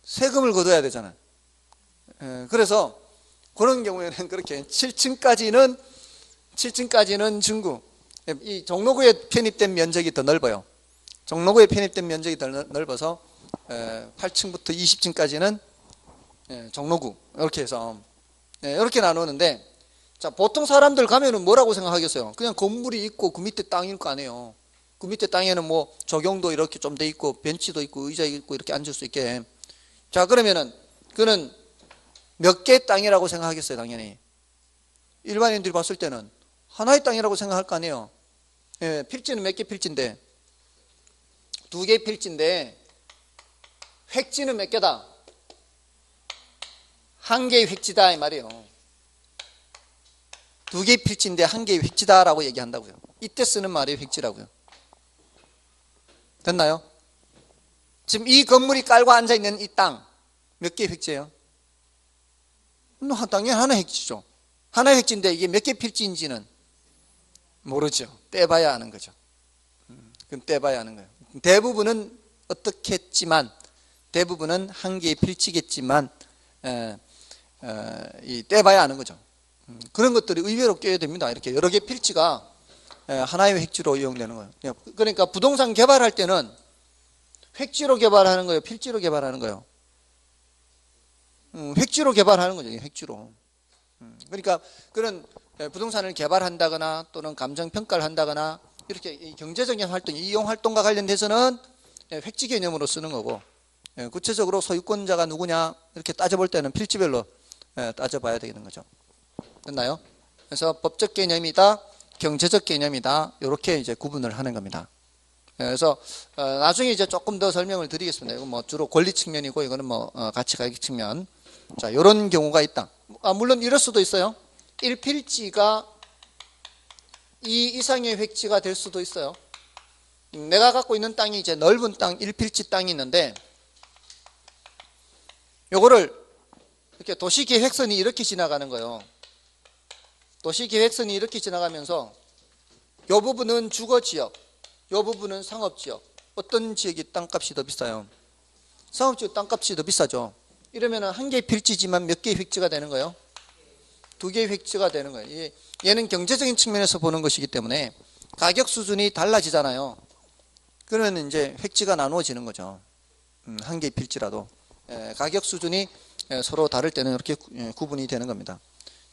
세금을 거둬야 되잖아요. 그래서 그런 경우에는 그렇게 7층까지는 중구. 이 종로구에 편입된 면적이 더 넓어요. 종로구에 편입된 면적이 더 넓어서 8층부터 20층까지는 종로구, 이렇게 해서 이렇게 나누는데, 자, 보통 사람들 가면은 뭐라고 생각하겠어요? 그냥 건물이 있고 그 밑에 땅일 거 아니에요. 그 밑에 땅에는 뭐 조경도 이렇게 좀 돼 있고 벤치도 있고 의자 있고 이렇게 앉을 수 있게. 자, 그러면은 그는 몇 개의 땅이라고 생각하겠어요? 당연히 일반인들이 봤을 때는 하나의 땅이라고 생각할 거 아니에요. 필지는 몇 개 필지인데? 2개 필지인데 획지는 몇 개다? 1개의 획지다 이 말이에요. 2개의 필지인데 1개의 획지다라고 얘기한다고요. 이때 쓰는 말이 획지라고요. 됐나요? 지금 이 건물이 깔고 앉아있는 이 땅 몇 개의 획지예요? 당연히 하나의 획지죠. 하나의 획지인데 이게 몇 개의 필지인지는 모르죠. 떼봐야 아는 거죠. 그럼 떼봐야 아는 거예요. 대부분은 어떻게 했지만, 대부분은 1개의 필지겠지만 이 떼봐야 아는 거죠. 그런 것들이 의외로 껴야 됩니다. 이렇게 여러 개의 필지가 하나의 획지로 이용되는 거예요. 그러니까 부동산 개발할 때는 획지로 개발하는 거예요, 필지로 개발하는 거예요? 획지로 개발하는 거죠. 획지로. 그러니까 그런 부동산을 개발한다거나 또는 감정평가를 한다거나 이렇게 경제적인 활동, 이용활동과 관련돼서는 획지 개념으로 쓰는 거고, 구체적으로 소유권자가 누구냐 이렇게 따져볼 때는 필지별로 따져봐야 되는 거죠. 됐나요? 그래서 법적 개념이다, 경제적 개념이다, 이렇게 이제 구분을 하는 겁니다. 그래서 나중에 이제 조금 더 설명을 드리겠습니다. 이건 뭐 주로 권리 측면이고, 이거는 뭐 가치가격 측면. 자, 이런 경우가 있다. 물론 이럴 수도 있어요. 1필지가 2 이상의 획지가 될 수도 있어요. 내가 갖고 있는 땅이 이제 넓은 땅, 1필지 땅이 있는데, 요거를 이렇게 도시계획선이 이렇게 지나가는 거예요. 도시계획선이 이렇게 지나가면서 요 부분은 주거지역, 요 부분은 상업지역. 어떤 지역이 땅값이 더 비싸요? 상업지역 땅값이 더 비싸죠. 이러면 1개의 필지지만 몇 개의 획지가 되는 거예요? 2개의 획지가 되는 거예요. 얘는 경제적인 측면에서 보는 것이기 때문에 가격 수준이 달라지잖아요. 그러면 이제 획지가 나누어지는 거죠. 1개의 필지라도 가격 수준이 서로 다를 때는 이렇게 구분이 되는 겁니다.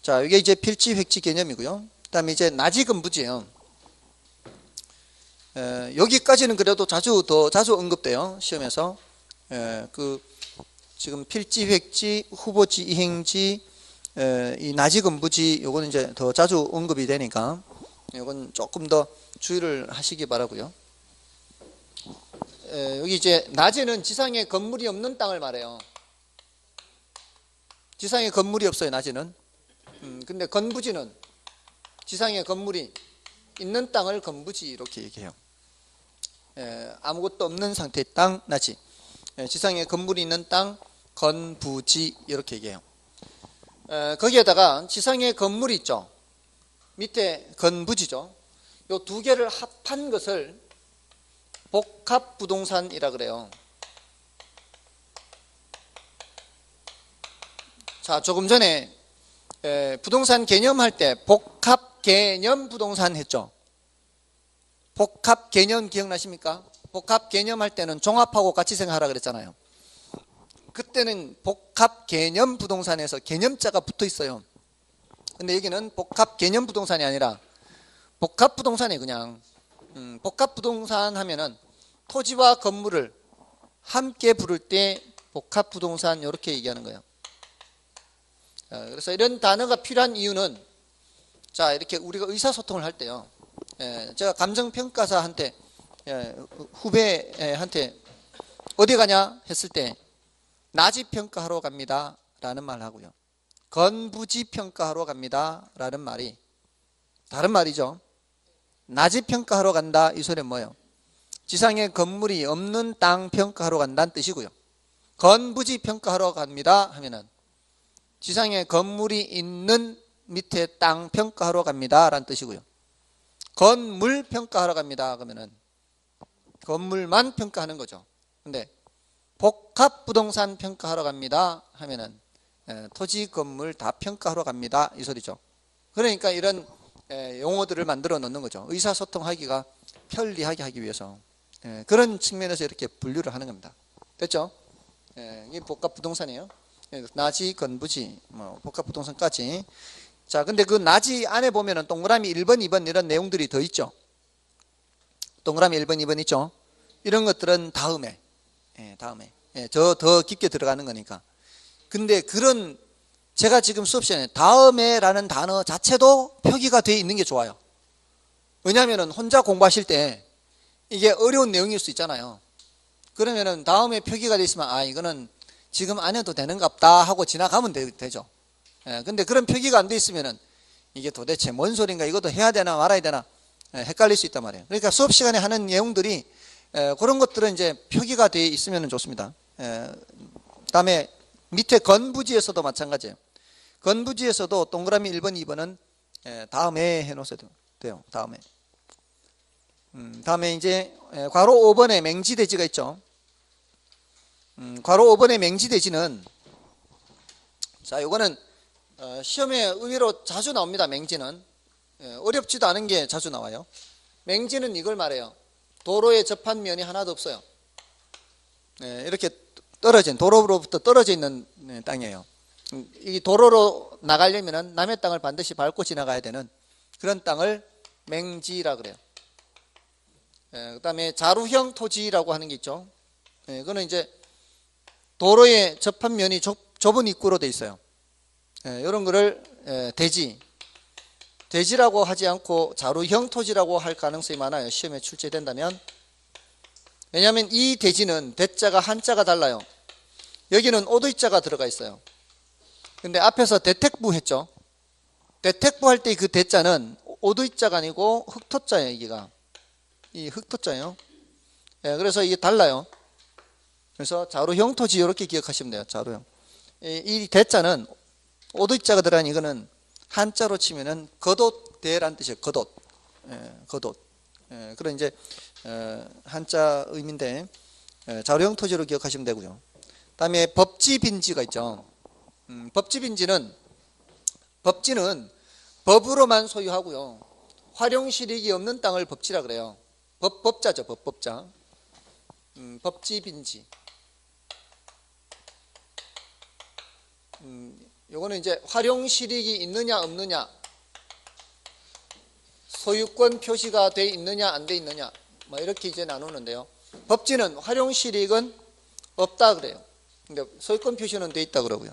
자, 이게 이제 필지 획지 개념이고요. 그다음에 이제 나지금부지예요. 여기까지는 그래도 더 자주 언급돼요, 시험에서. 지금 필지 획지, 후보지 이행지, 이 나지금부지, 요거는 이제 더 자주 언급이 되니까 요건 조금 더 주의를 하시기 바라고요. 여기 이제 낮에는 지상에 건물이 없는 땅을 말해요. 지상에 건물이 없어요, 낮에는. 근데 건부지는 지상에 건물이 있는 땅을 건부지 이렇게 얘기해요. 아무것도 없는 상태의 땅, 낮이. 지상에 건물이 있는 땅, 건부지 이렇게 얘기해요. 거기에다가 지상에 건물이 있죠. 밑에 건부지죠. 요 2개를 합한 것을 복합부동산이라 그래요. 자, 조금 전에 부동산 개념할 때 복합개념 부동산 했죠. 복합 개념 기억나십니까? 복합 개념 할 때는 종합하고 같이 생각하라 그랬잖아요. 그때는 복합 개념 부동산에서 개념자가 붙어 있어요. 근데 여기는 복합 개념 부동산이 아니라 복합 부동산이 그냥 복합 부동산 하면은 토지와 건물을 함께 부를 때 복합 부동산 이렇게 얘기하는 거예요. 그래서 이런 단어가 필요한 이유는 자 이렇게 우리가 의사소통을 할 때요. 제가 감정평가사한테 후배한테 어디 가냐 했을 때 나지 평가하러 갑니다 라는 말을 하고요. 건부지 평가하러 갑니다 라는 말이 다른 말이죠. 나지 평가하러 간다 이 소리는 뭐예요? 지상에 건물이 없는 땅 평가하러 간다는 뜻이고요. 건부지 평가하러 갑니다 하면은 지상에 건물이 있는 밑에 땅 평가하러 갑니다 라는 뜻이고요. 건물 평가하러 갑니다 그러면은 건물만 평가하는 거죠. 근데 복합 부동산 평가하러 갑니다 하면은 토지 건물 다 평가하러 갑니다 이 소리죠. 그러니까 이런 용어들을 만들어 놓는 거죠. 의사소통하기가 편리하게 하기 위해서 그런 측면에서 이렇게 분류를 하는 겁니다. 됐죠? 이게 복합 부동산이에요. 나지 건부지 복합 부동산까지. 자, 근데 그 나지 안에 보면은 동그라미 1번 2번 이런 내용들이 더 있죠. 동그라미 1번 2번 있죠. 이런 것들은 다음에 더 깊게 들어가는 거니까. 근데 그런 제가 지금 수업 시간에 다음에라는 단어 자체도 표기가 되어 있는 게 좋아요. 왜냐하면 혼자 공부하실 때 이게 어려운 내용일 수 있잖아요. 그러면은 다음에 표기가 되어 있으면 아 이거는 지금 안 해도 되는갑다 하고 지나가면 되죠. 근데 그런 표기가 안 되어 있으면은 이게 도대체 뭔 소린가 이것도 해야 되나 말아야 되나 헷갈릴 수 있단 말이에요. 그러니까 수업 시간에 하는 내용들이 그런 것들은 이제 표기가 되어 있으면 좋습니다. 그다음에 밑에 건부지에서도 마찬가지예요. 건부지에서도 동그라미 1번 2번은 다음에 해놓으셔야 돼요. 다음에 이제 괄호 5번에 맹지대지가 있죠. 괄호 5번의 맹지대지는 자 요거는 시험에 의외로 자주 나옵니다. 맹지는 어렵지도 않은 게 자주 나와요. 맹지는 이걸 말해요. 도로에 접한 면이 하나도 없어요. 이렇게 떨어진 도로로부터 떨어져 있는 땅이에요. 이 도로로 나가려면 남의 땅을 반드시 밟고 지나가야 되는 그런 땅을 맹지라 그래요. 그 다음에 자루형 토지라고 하는 게 있죠. 그거는 이제 도로에 접한 면이 좁은 입구로 돼 있어요. 이런 거를 대지라고 하지 않고 자루형 토지라고 할 가능성이 많아요. 시험에 출제된다면. 왜냐하면 이 대지는 대자가 한자가 달라요. 여기는 오도이자가 들어가 있어요. 근데 앞에서 대택부 했죠. 대택부 할 때 그 대자는 오도이자가 아니고 흑토자예요. 여기가 이 흑토자예요. 그래서 이게 달라요. 그래서 자루형 토지 이렇게 기억하시면 돼요. 자루형. 이 대자는 오도이자가 들어간 이거는 한자로 치면은 거돛대란 뜻이에요. 거돛. 그런 이제 한자 의미인데 자루형 토지로 기억하시면 되고요. 그다음에 법지빈지가 있죠. 법지빈지는 법으로만 소유하고요. 활용실익이 없는 땅을 법지라 그래요. 법자죠. 법자. 법지빈지. 요거는 이제 활용실익이 있느냐 없느냐, 소유권 표시가 돼 있느냐 안 돼 있느냐, 뭐 이렇게 이제 나누는데요. 법지는 활용실익은 없다 그래요. 근데 소유권 표시는 돼 있다 그러고요.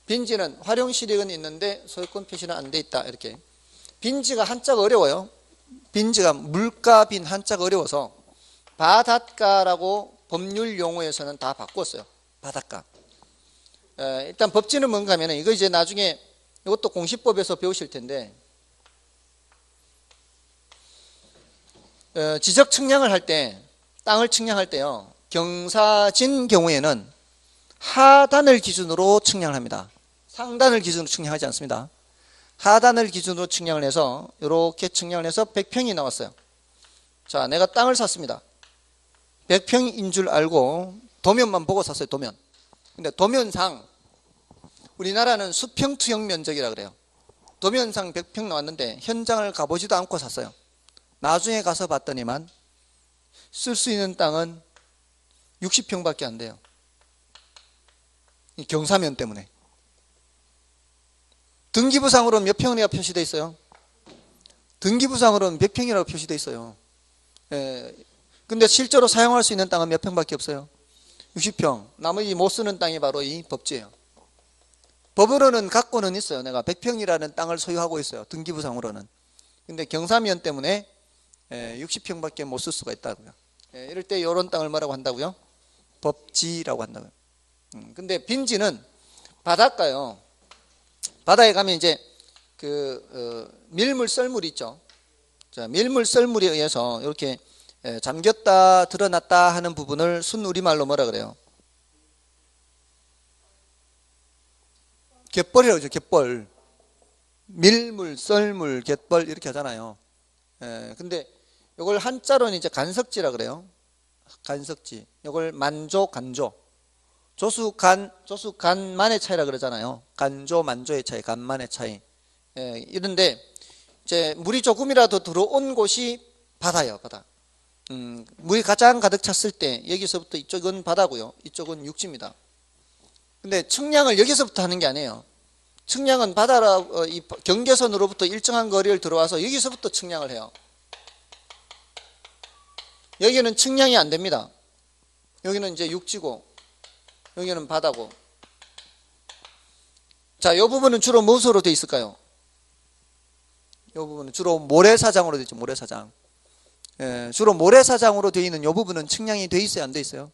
빈지는 활용실익은 있는데 소유권 표시는 안 돼 있다 이렇게. 빈지가 한자가 어려워요. 빈지가 물가빈 한자가 어려워서 바닷가라고 법률 용어에서는 다 바꿨어요. 바닷가. 일단 법지는 뭔가 하면 이거 이제 나중에 이것도 공시법에서 배우실 텐데 지적 측량을 할 때 땅을 측량할 때요. 경사진 경우에는 하단을 기준으로 측량을 합니다. 상단을 기준으로 측량하지 않습니다. 하단을 기준으로 측량을 해서 이렇게 측량을 해서 100평이 나왔어요. 자, 내가 땅을 샀습니다. 100평인 줄 알고 도면만 보고 샀어요. 도면. 근데 도면상 우리나라는 수평투영 면적이라 그래요. 도면상 100평 나왔는데 현장을 가보지도 않고 샀어요. 나중에 가서 봤더니만 쓸 수 있는 땅은 60평밖에 안 돼요. 이 경사면 때문에. 등기부상으로는 몇 평이라고 표시되어 있어요? 등기부상으로는 100평이라고 표시되어 있어요. 근데 실제로 사용할 수 있는 땅은 몇 평밖에 없어요? 60평. 나머지 못 쓰는 땅이 바로 이 법지예요. 법으로는 갖고는 있어요. 내가 100평이라는 땅을 소유하고 있어요. 등기부상으로는. 근데 경사면 때문에 60평밖에 못 쓸 수가 있다고요. 이럴 때 이런 땅을 뭐라고 한다고요? 법지라고 한다고요. 근데 빈지는 바닷가요. 바다에 가면 이제 밀물 썰물이 있죠. 자, 밀물 썰물에 의해서 이렇게 잠겼다 드러났다 하는 부분을 순 우리말로 뭐라 그래요? 갯벌이라고 하죠. 갯벌. 밀물, 썰물, 갯벌 이렇게 하잖아요. 근데 이걸 한자로는 이제 간석지라 그래요. 간석지. 이걸 만조, 간조. 조수, 간만의 차이라 그러잖아요. 간조, 만조의 차이, 간만의 차이. 이런데 이제 물이 조금이라도 들어온 곳이 바다예요. 바다. 물이 가장 가득 찼을 때 여기서부터 이쪽은 바다고요. 이쪽은 육지입니다. 근데 측량을 여기서부터 하는 게 아니에요. 측량은 바다라 이 경계선으로부터 일정한 거리를 들어와서 여기서부터 측량을 해요. 여기는 측량이 안 됩니다. 여기는 이제 육지고 여기는 바다고. 자, 이 부분은 주로 무엇으로 되어 있을까요? 이 부분은 주로 모래사장으로 되어 있죠. 모래사장. 주로 모래사장으로 되어 있는 이 부분은 측량이 되어 있어요? 안 되어 있어요?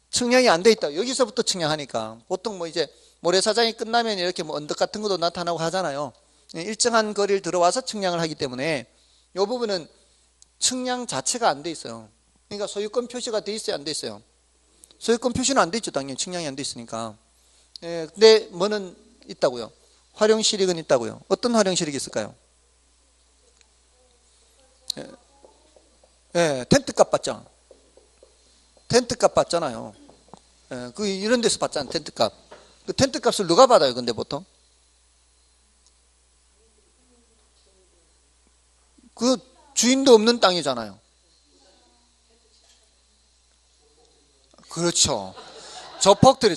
측량이 안 돼 있다. 여기서부터 측량하니까 보통 뭐 이제 모래사장이 끝나면 이렇게 뭐 언덕 같은 것도 나타나고 하잖아요. 일정한 거리를 들어와서 측량을 하기 때문에 이 부분은 측량 자체가 안 돼 있어요. 그러니까 소유권 표시가 돼 있어요? 안 돼 있어요? 소유권 표시는 안 돼 있죠. 당연히 측량이 안 돼 있으니까. 근데 뭐는 있다고요? 활용실익은 있다고요. 어떤 활용실익이 있을까요? 텐트값 받죠. 텐트값 받잖아요. 이런 데서 받잖아요. 텐트값. 그 텐트값을 누가 받아요? 근데 보통 그 주인도 없는 땅이잖아요. 그렇죠. 저폭들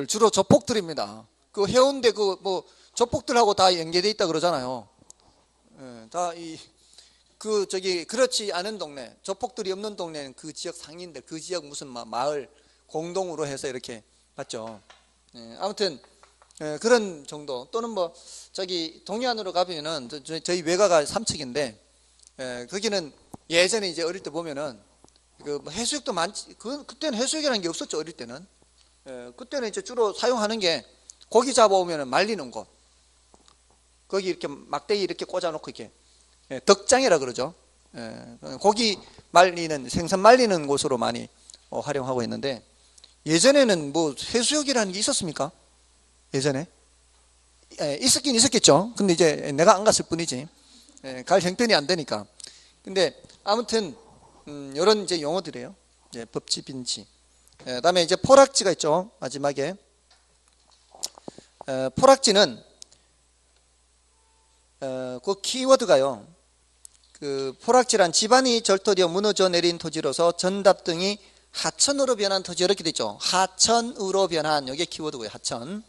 주로 저폭들입니다. 그 해운대 뭐 저폭들하고 다 연계돼 있다 그러잖아요. 다 그렇지 않은 동네, 저폭들이 없는 동네는 그 지역 상인들, 그 지역 무슨 마을 공동으로 해서 이렇게 받죠. 아무튼 그런 정도. 또는 뭐 동해안으로 가면은 저희 외가가 삼척인데 거기는 예전에 이제 어릴 때 보면은 해수욕도 많지. 그때는 해수욕이라는 게 없었죠. 어릴 때는. 그때는 이제 주로 사용하는 게 고기 잡아오면은 말리는 곳. 거기 이렇게 막대기 이렇게 꽂아놓고 이렇게 덕장이라 그러죠. 고기 말리는 생선 말리는 곳으로 많이 활용하고 있는데 예전에는 뭐 해수욕이라는 게 있었습니까? 예전에 있었긴 있었겠죠. 근데 이제 내가 안 갔을 뿐이지. 갈 형편이 안 되니까. 근데 아무튼 이런 이제 용어들이에요. 법지, 빈지. 그다음에 이제 포락지가 있죠. 마지막에 포락지는 그 키워드가요. 그 포락지란 지반이 절토되어 무너져 내린 토지로서 전답 등이 하천으로 변한 토지 이렇게 되죠. 하천으로 변한 이게 키워드고요. 하천.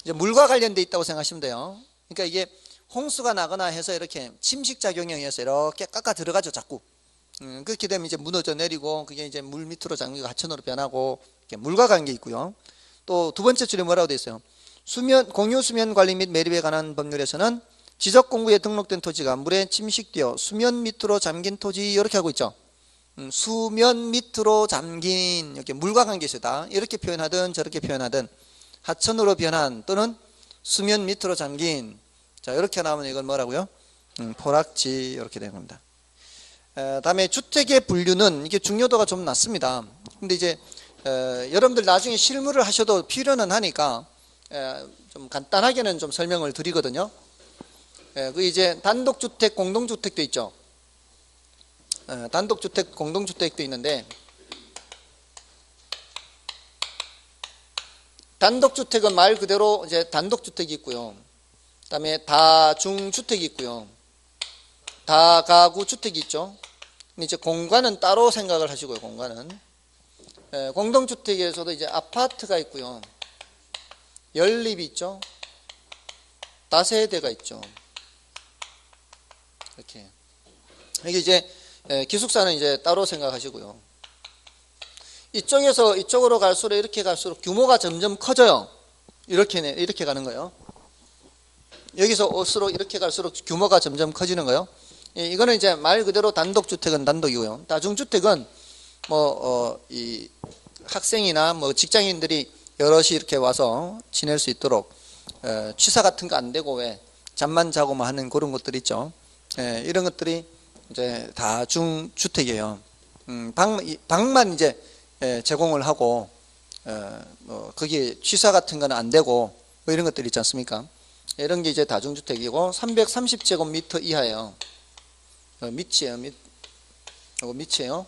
이제 물과 관련돼 있다고 생각하시면 돼요. 그러니까 이게 홍수가 나거나 해서 이렇게 침식 작용에 의해서 이렇게 깎아 들어가죠. 자꾸. 그렇게 되면 이제 무너져 내리고 그게 이제 물 밑으로 잠기고 하천으로 변하고 이렇게 물과 관계 있고요. 또 두 번째 줄에 뭐라고 되어 있어요? 공유 수면 관리 및 매립에 관한 법률에서는 지적공부에 등록된 토지가 물에 침식되어 수면 밑으로 잠긴 토지 이렇게 하고 있죠. 수면 밑으로 잠긴 이렇게 물과 관계 있다. 이렇게 표현하든 저렇게 표현하든 하천으로 변한 또는 수면 밑으로 잠긴 자 이렇게 나오면 이건 뭐라고요? 포락지 이렇게 되는 겁니다. 다음에 주택의 분류는 이게 중요도가 좀 낮습니다. 근데 이제 여러분들 나중에 실무를 하셔도 필요는 하니까 좀 간단하게는 좀 설명을 드리거든요. 그 이제 단독주택, 공동주택도 있죠. 단독주택, 공동주택도 있는데 단독주택은 말 그대로 이제 단독주택이 있고요. 그다음에 다중주택이 있고요. 다가구 주택이 있죠. 근데 이제 공간은 따로 생각을 하시고요. 공간은 공동주택에서도 이제 아파트가 있고요. 연립이 있죠. 다세대가 있죠. 이렇게 이게 이제 기숙사는 이제 따로 생각하시고요. 이쪽에서 이쪽으로 갈수록 이렇게 갈수록 규모가 점점 커져요. 이렇게 가는 거예요. 여기서 올수록 이렇게 갈수록 규모가 점점 커지는 거예요. 이거는 이제 말 그대로 단독주택은 단독이고요. 다중주택은 이 학생이나 직장인들이 여럿이 이렇게 와서 지낼 수 있도록 취사 같은 거 안 되고 왜 잠만 자고만 하는 그런 것들 있죠. 이런 것들이 이제 다중주택이에요. 방만 이제 제공을 하고 거기에 취사 같은 거는 안 되고 이런 것들 있지 않습니까? 이런 게 이제 다중주택이고 330제곱미터 이하예요. 밑이에요. 이거 밑이에요.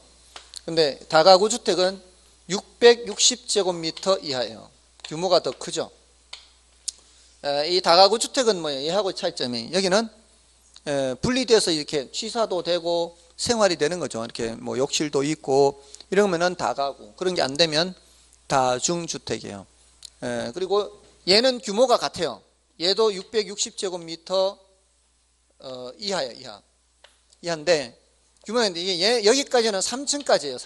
근데 다가구 주택은 660제곱미터 이하예요. 규모가 더 크죠. 이 다가구 주택은 뭐예요? 얘하고 차이점이 여기는 분리돼서 이렇게 취사도 되고 생활이 되는 거죠. 이렇게 욕실도 있고 이러면은 다가구. 그런 게 안 되면 다중주택이에요. 그리고 얘는 규모가 같아요. 얘도 660제곱미터 이하예요. 이하인데 규모가 있는데 이게 여기까지는 3층까지예요.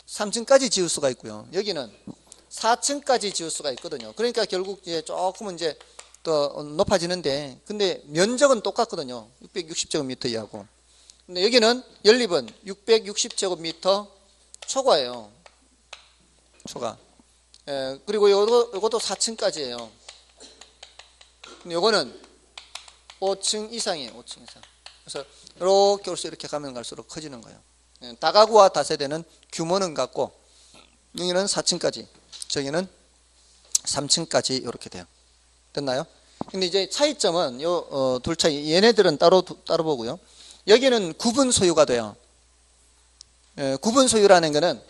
3층까지 지을 수가 있고요. 여기는 4층까지 지을 수가 있거든요. 그러니까 결국 이제 조금은 이제 더 높아지는데 근데 면적은 똑같거든요. 660제곱미터 이하고. 근데 여기는 연립은 660제곱미터 초과예요. 초과. 그리고 요것도 4층까지예요. 근데 요거는 5층 이상이에요. 5층 이상. 그래서 이렇게 올수 이렇게 가면 갈수록 커지는 거예요. 다가구와 다세대는 규모는 같고 여기는 4층까지, 저기는 3층까지 이렇게 돼요. 됐나요? 근데 이제 차이점은 요 둘 차이. 얘네들은 따로 보고요. 여기는 구분 소유가 돼요. 구분 소유라는 거는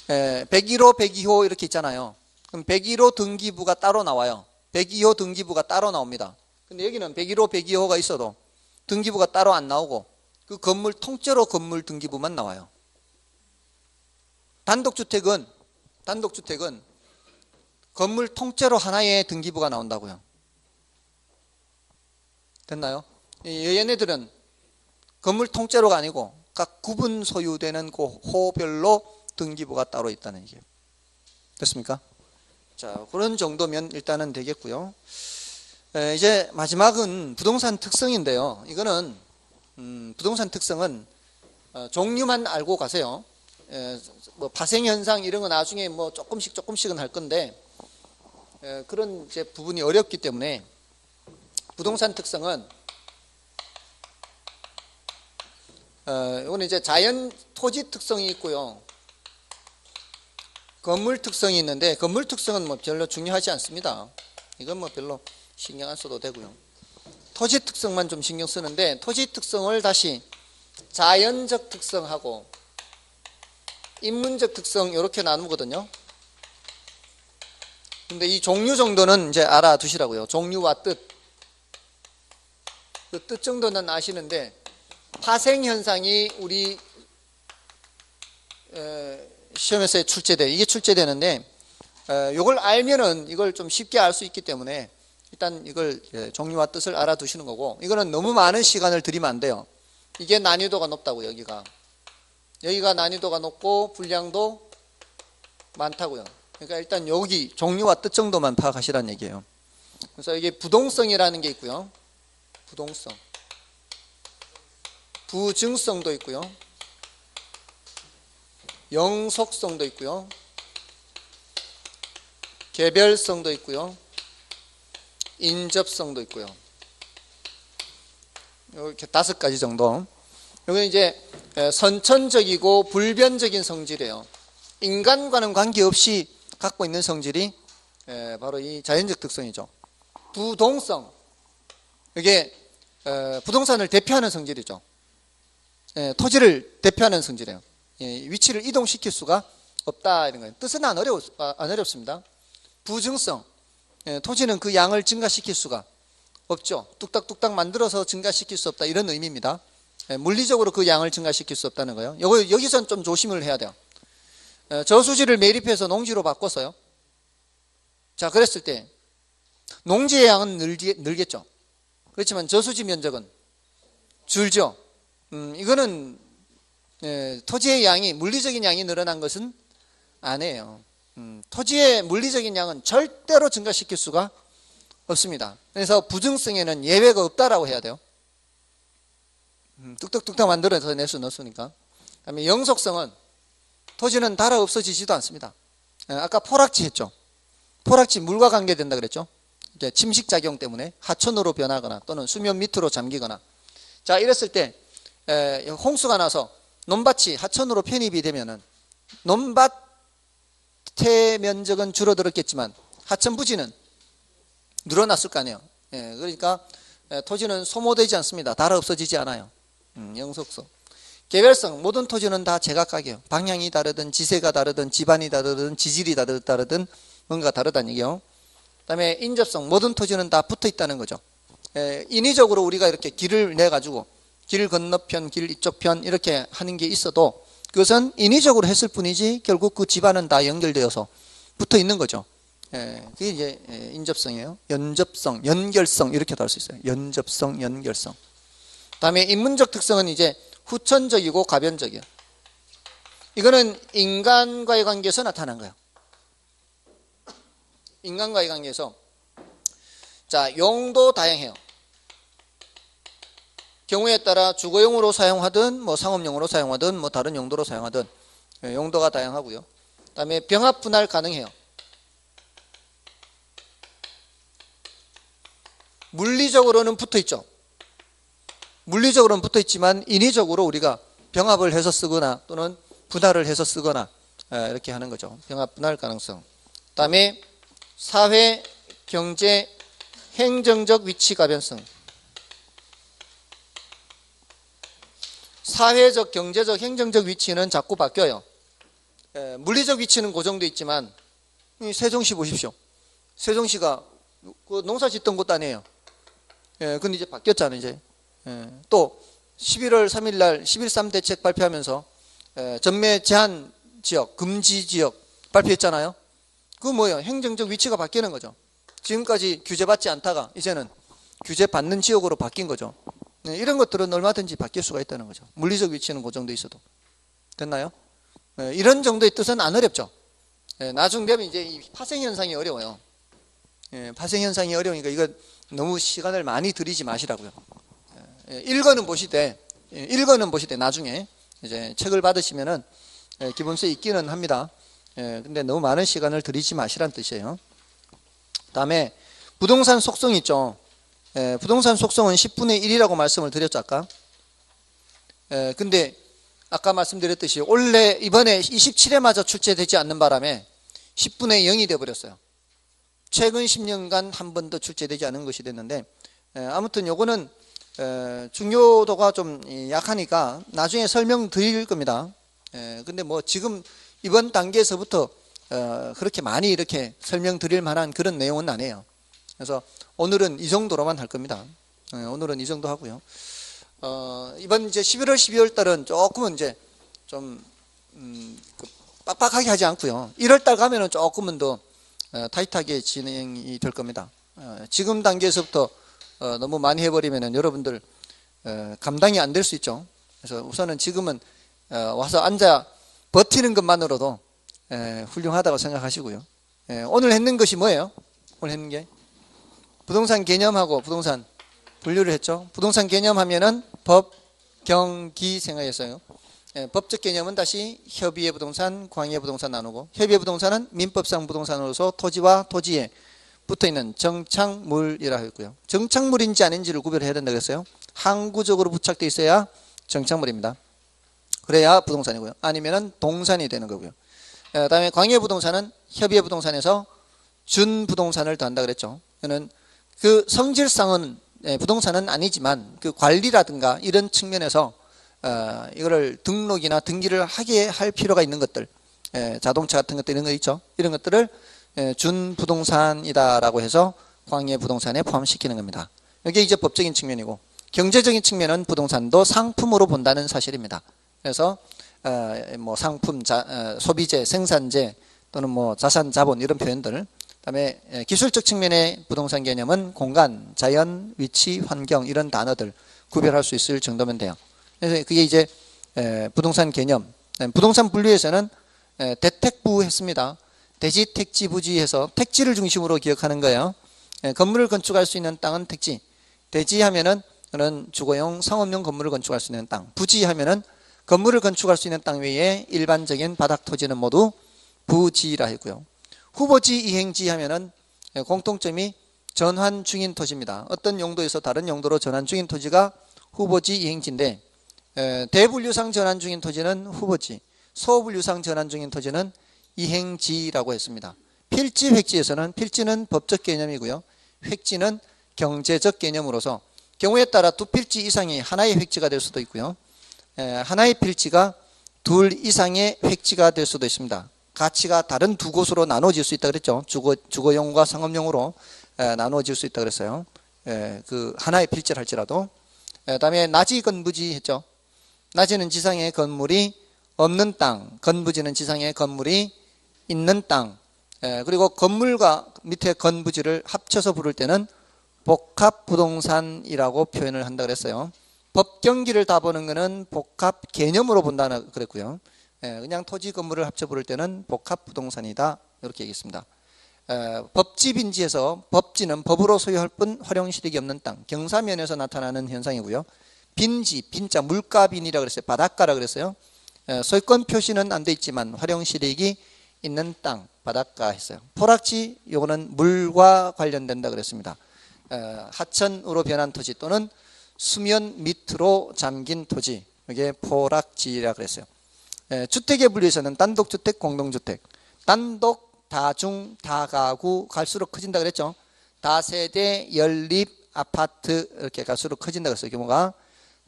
101호, 102호 이렇게 있잖아요. 그럼 101호 등기부가 따로 나와요. 102호 등기부가 따로 나옵니다. 근데 여기는 101호, 102호가 있어도 등기부가 따로 안 나오고 그 건물 통째로 건물 등기부만 나와요. 단독주택은 건물 통째로 하나의 등기부가 나온다고요. 됐나요? 얘네들은 건물 통째로가 아니고 각 구분 소유되는 그 호별로 등기부가 따로 있다는 얘기예요. 됐습니까? 자, 그런 정도면 일단은 되겠고요. 이제 마지막은 부동산 특성인데요. 이거는 부동산 특성은 종류만 알고 가세요. 파생 현상 이런 거 나중에 조금씩은 할 건데 그런 이제 부분이 어렵기 때문에 부동산 특성은 이거는 이제 자연 토지 특성이 있고요. 건물 특성이 있는데 건물 특성은 별로 중요하지 않습니다. 이건 별로 신경 안 써도 되고요. 토지 특성만 좀 신경 쓰는데 토지 특성을 다시 자연적 특성하고 인문적 특성 이렇게 나누거든요. 근데 이 종류 정도는 이제 알아두시라고요. 종류와 뜻. 그 뜻 정도는 아시는데 파생 현상이 우리 시험에서 출제돼. 이게 출제되는데 이걸 알면은 이걸 좀 쉽게 알 수 있기 때문에 일단 이걸 종류와 뜻을 알아두시는 거고 이거는 너무 많은 시간을 들이면 안 돼요. 이게 난이도가 높다고 여기가 난이도가 높고 분량도 많다고요. 그러니까 일단 여기 종류와 뜻 정도만 파악하시라는 얘기예요. 그래서 이게 부동성이라는 게 있고요. 부동성. 부증성도 있고요. 영속성도 있고요. 개별성도 있고요. 인접성도 있고요. 이렇게 5가지 정도. 여기는 이제 선천적이고 불변적인 성질이에요. 인간과는 관계없이 갖고 있는 성질이 바로 이 자연적 특성이죠. 부동성. 이게 부동산을 대표하는 성질이죠. 토지를 대표하는 성질이에요. 위치를 이동시킬 수가 없다 이런 거예요. 뜻은 안 어렵습니다. 부증성. 토지는 그 양을 증가시킬 수가 없죠. 뚝딱뚝딱 만들어서 증가시킬 수 없다, 이런 의미입니다. 물리적으로 그 양을 증가시킬 수 없다는 거예요. 여기선 좀 조심을 해야 돼요. 저수지를 매립해서 농지로 바꿨어요. 자, 그랬을 때 농지의 양은 늘겠죠. 그렇지만 저수지 면적은 줄죠. 이거는 토지의 양이, 물리적인 양이 늘어난 것은 아니에요. 토지의 물리적인 양은 절대로 증가시킬 수가 없습니다. 그래서 부증성에는 예외가 없다라고 해야 돼요. 뚝딱뚝딱 만들어서 낼 수는 없으니까. 그다음에 영속성은 토지는 닳아 없어지지도 않습니다. 아까 포락지 했죠. 포락지 물과 관계된다 그랬죠. 이제 침식작용 때문에 하천으로 변하거나 또는 수면 밑으로 잠기거나. 자, 이랬을 때 홍수가 나서 논밭이 하천으로 편입이 되면은 논밭의 면적은 줄어들었겠지만 하천 부지는 늘어났을 거 아니에요. 그러니까 토지는 소모되지 않습니다. 닳아 없어지지 않아요. 영속성. 개별성, 모든 토지는 다 제각각이에요. 방향이 다르든 지세가 다르든 집안이 다르든 지질이 다르든 뭔가 다르다는 얘기요. 그다음에 인접성, 모든 토지는 다 붙어 있다는 거죠. 인위적으로 우리가 이렇게 길을 내 가지고 길 건너편, 길 이쪽 편 이렇게 하는 게 있어도 그것은 인위적으로 했을 뿐이지 결국 그 집안은 다 연결되어서 붙어 있는 거죠. 그게 이제 인접성이에요. 연접성, 연결성 이렇게도 할 수 있어요. 연접성, 연결성. 그다음에 인문적 특성은 이제 후천적이고 가변적이에요. 이거는 인간과의 관계에서 나타난 거예요. 인간과의 관계에서 자, 용도 다양해요. 경우에 따라 주거용으로 사용하든 뭐 상업용으로 사용하든 뭐 다른 용도로 사용하든 용도가 다양하고요. 그다음에 병합 분할 가능해요. 물리적으로는 붙어 있죠. 물리적으로는 붙어 있지만 인위적으로 우리가 병합을 해서 쓰거나 또는 분할을 해서 쓰거나 이렇게 하는 거죠. 병합 분할 가능성. 그다음에 사회, 경제, 행정적 위치 가변성. 사회적, 경제적, 행정적 위치는 자꾸 바뀌어요. 물리적 위치는 고정되어 있지만 세종시 보십시오. 세종시가 그 농사 짓던 곳 아니에요. 근데 이제 바뀌었잖아요. 이제 또 11월 3일 날 11.3 대책 발표하면서 전매 제한 지역, 금지 지역 발표했잖아요. 그거 뭐예요? 행정적 위치가 바뀌는 거죠. 지금까지 규제받지 않다가 이제는 규제받는 지역으로 바뀐 거죠. 이런 것들은 얼마든지 바뀔 수가 있다는 거죠. 물리적 위치는 고정돼 있어도. 됐나요? 이런 정도의 뜻은 안 어렵죠. 나중 되면 이제 이 파생 현상이 어려워요. 파생 현상이 어려우니까 이거 너무 시간을 많이 들이지 마시라고요. 일거는 보시되 나중에 이제 책을 받으시면은 기본서에 있기는 합니다. 근데 너무 많은 시간을 들이지 마시란 뜻이에요. 그다음에 부동산 속성이 있죠. 부동산 속성은 10분의 1이라고 말씀을 드렸죠, 아까. 근데 아까 말씀드렸듯이 원래 이번에 27회마저 출제되지 않는 바람에 10분의 0이 되어버렸어요. 최근 10년간 한 번도 출제되지 않은 것이 됐는데 아무튼 요거는 중요도가 좀 약하니까 나중에 설명드릴 겁니다. 근데 뭐 지금 이번 단계에서부터 그렇게 많이 이렇게 설명드릴 만한 그런 내용은 아니에요. 그래서 오늘은 이 정도로만 할 겁니다. 오늘은 이 정도 하고요. 이번 이제 11월, 12월 달은 조금은 이제 좀 빡빡하게 하지 않고요. 1월 달 가면은 조금은 더 타이트하게 진행이 될 겁니다. 지금 단계에서부터 너무 많이 해버리면은 여러분들 감당이 안 될 수 있죠. 그래서 우선은 지금은 와서 앉아 버티는 것만으로도 훌륭하다고 생각하시고요. 오늘 했는 것이 뭐예요? 오늘 했는 게 부동산 개념하고 부동산 분류를 했죠. 부동산 개념하면은 법, 경, 기 생각했어요. 법적 개념은 다시 협의의 부동산, 광의의 부동산 나누고, 협의의 부동산은 민법상 부동산으로서 토지와 토지에 붙어있는 정착물이라 했고요. 정착물인지 아닌지를 구별해야 된다고 했어요. 항구적으로 부착되어 있어야 정착물입니다. 그래야 부동산이고요. 아니면은 동산이 되는 거고요. 그다음에 광의의 부동산은 협의의 부동산에서 준부동산을 더한다 그랬죠. 그는 그 성질상은 부동산은 아니지만 그 관리라든가 이런 측면에서 이거를 등록이나 등기를 하게 할 필요가 있는 것들, 자동차 같은 것들 이런 거 있죠. 이런 것들을 준부동산이다라고 해서 광의의 부동산에 포함시키는 겁니다. 이게 이제 법적인 측면이고, 경제적인 측면은 부동산도 상품으로 본다는 사실입니다. 그래서 뭐 상품, 소비재, 생산재 또는 뭐 자산, 자본 이런 표현들. 그다음에 기술적 측면의 부동산 개념은 공간, 자연, 위치, 환경 이런 단어들 구별할 수 있을 정도면 돼요. 그래서 그게 이제 부동산 개념. 부동산 분류에서는 대택부 했습니다. 대지, 택지, 부지 해서 택지를 중심으로 기억하는 거예요. 건물을 건축할 수 있는 땅은 택지. 대지 하면은 그런 주거용, 상업용 건물을 건축할 수 있는 땅. 부지 하면은 건물을 건축할 수 있는 땅 외에 일반적인 바닥 토지는 모두 부지라 했고요. 후보지, 이행지 하면은 공통점이 전환 중인 토지입니다. 어떤 용도에서 다른 용도로 전환 중인 토지가 후보지, 이행지인데 대분류상 전환 중인 토지는 후보지, 소분류상 전환 중인 토지는 이행지라고 했습니다. 필지, 획지에서는 필지는 법적 개념이고요. 획지는 경제적 개념으로서 경우에 따라 두 필지 이상이 하나의 획지가 될 수도 있고요. 하나의 필지가 둘 이상의 획지가 될 수도 있습니다. 가치가 다른 두 곳으로 나눠질 수 있다 그랬죠. 주거용과 상업용으로 나눠질 수 있다 그랬어요. 그 하나의 필지를 할지라도. 그다음에 나지, 건부지 했죠. 나지는 지상에 건물이 없는 땅, 건부지는 지상에 건물이 있는 땅. 그리고 건물과 밑에 건부지를 합쳐서 부를 때는 복합부동산이라고 표현을 한다 그랬어요. 법경기를 다 보는 것은 복합 개념으로 본다는 그랬고요. 그냥 토지 건물을 합쳐 부를 때는 복합부동산이다 이렇게 얘기했습니다. 법지빈지에서 법지는 법으로 소유할 뿐 활용실익이 없는 땅, 경사면에서 나타나는 현상이고요. 빈지, 빈자 물가빈이라 그랬어요. 바닷가라 그랬어요. 소유권 표시는 안 돼 있지만 활용실익이 있는 땅, 바닷가 했어요. 포락지, 요거는 물과 관련된다 그랬습니다. 하천으로 변한 토지 또는 수면 밑으로 잠긴 토지, 이게 포락지라 그랬어요. 주택의 분류에서는 단독주택, 공동주택, 단독, 다중, 다가구 갈수록 커진다 그랬죠. 다세대, 연립, 아파트 이렇게 갈수록 커진다 그랬어요. 규모가.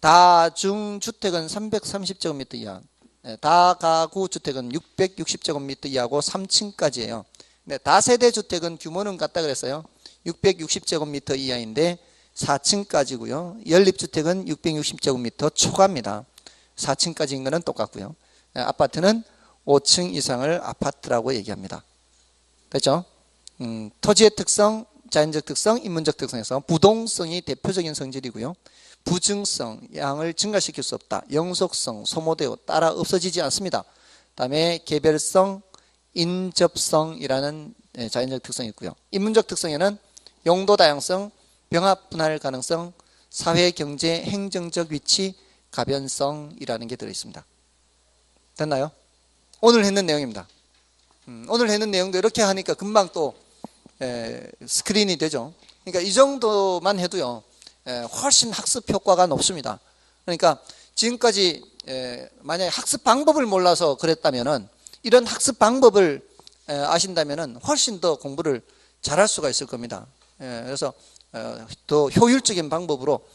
다중주택은 330제곱미터 이하, 다가구 주택은 660제곱미터 이하고 3층까지예요. 다세대 주택은 규모는 같다 그랬어요. 660제곱미터 이하인데 4층까지고요. 연립주택은 660제곱미터 초과입니다. 4층까지인 거는 똑같고요. 아파트는 5층 이상을 아파트라고 얘기합니다. 됐죠? 토지의 특성, 자연적 특성, 인문적 특성에서 부동성이 대표적인 성질이고요. 부증성, 양을 증가시킬 수 없다. 영속성, 소모되어 따라 없어지지 않습니다. 다음에 개별성, 인접성이라는 자연적 특성이 있고요. 인문적 특성에는 용도 다양성, 병합 분할 가능성, 사회, 경제, 행정적 위치, 가변성이라는 게 들어있습니다. 됐나요? 오늘 했는 내용입니다. 오늘 했는 내용도 이렇게 하니까 금방 또 스크린이 되죠. 그러니까 이 정도만 해도요, 훨씬 학습 효과가 높습니다. 그러니까 지금까지 만약에 학습 방법을 몰라서 그랬다면은 이런 학습 방법을 아신다면은 훨씬 더 공부를 잘할 수가 있을 겁니다. 그래서 더 효율적인 방법으로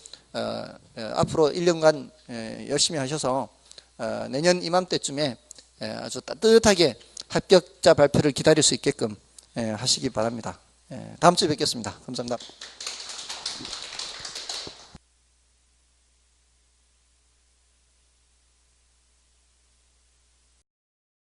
앞으로 1년간 열심히 하셔서 내년 이맘때쯤에 아주 따뜻하게 합격자 발표를 기다릴 수 있게끔 하시기 바랍니다. 다음 주에 뵙겠습니다. 감사합니다.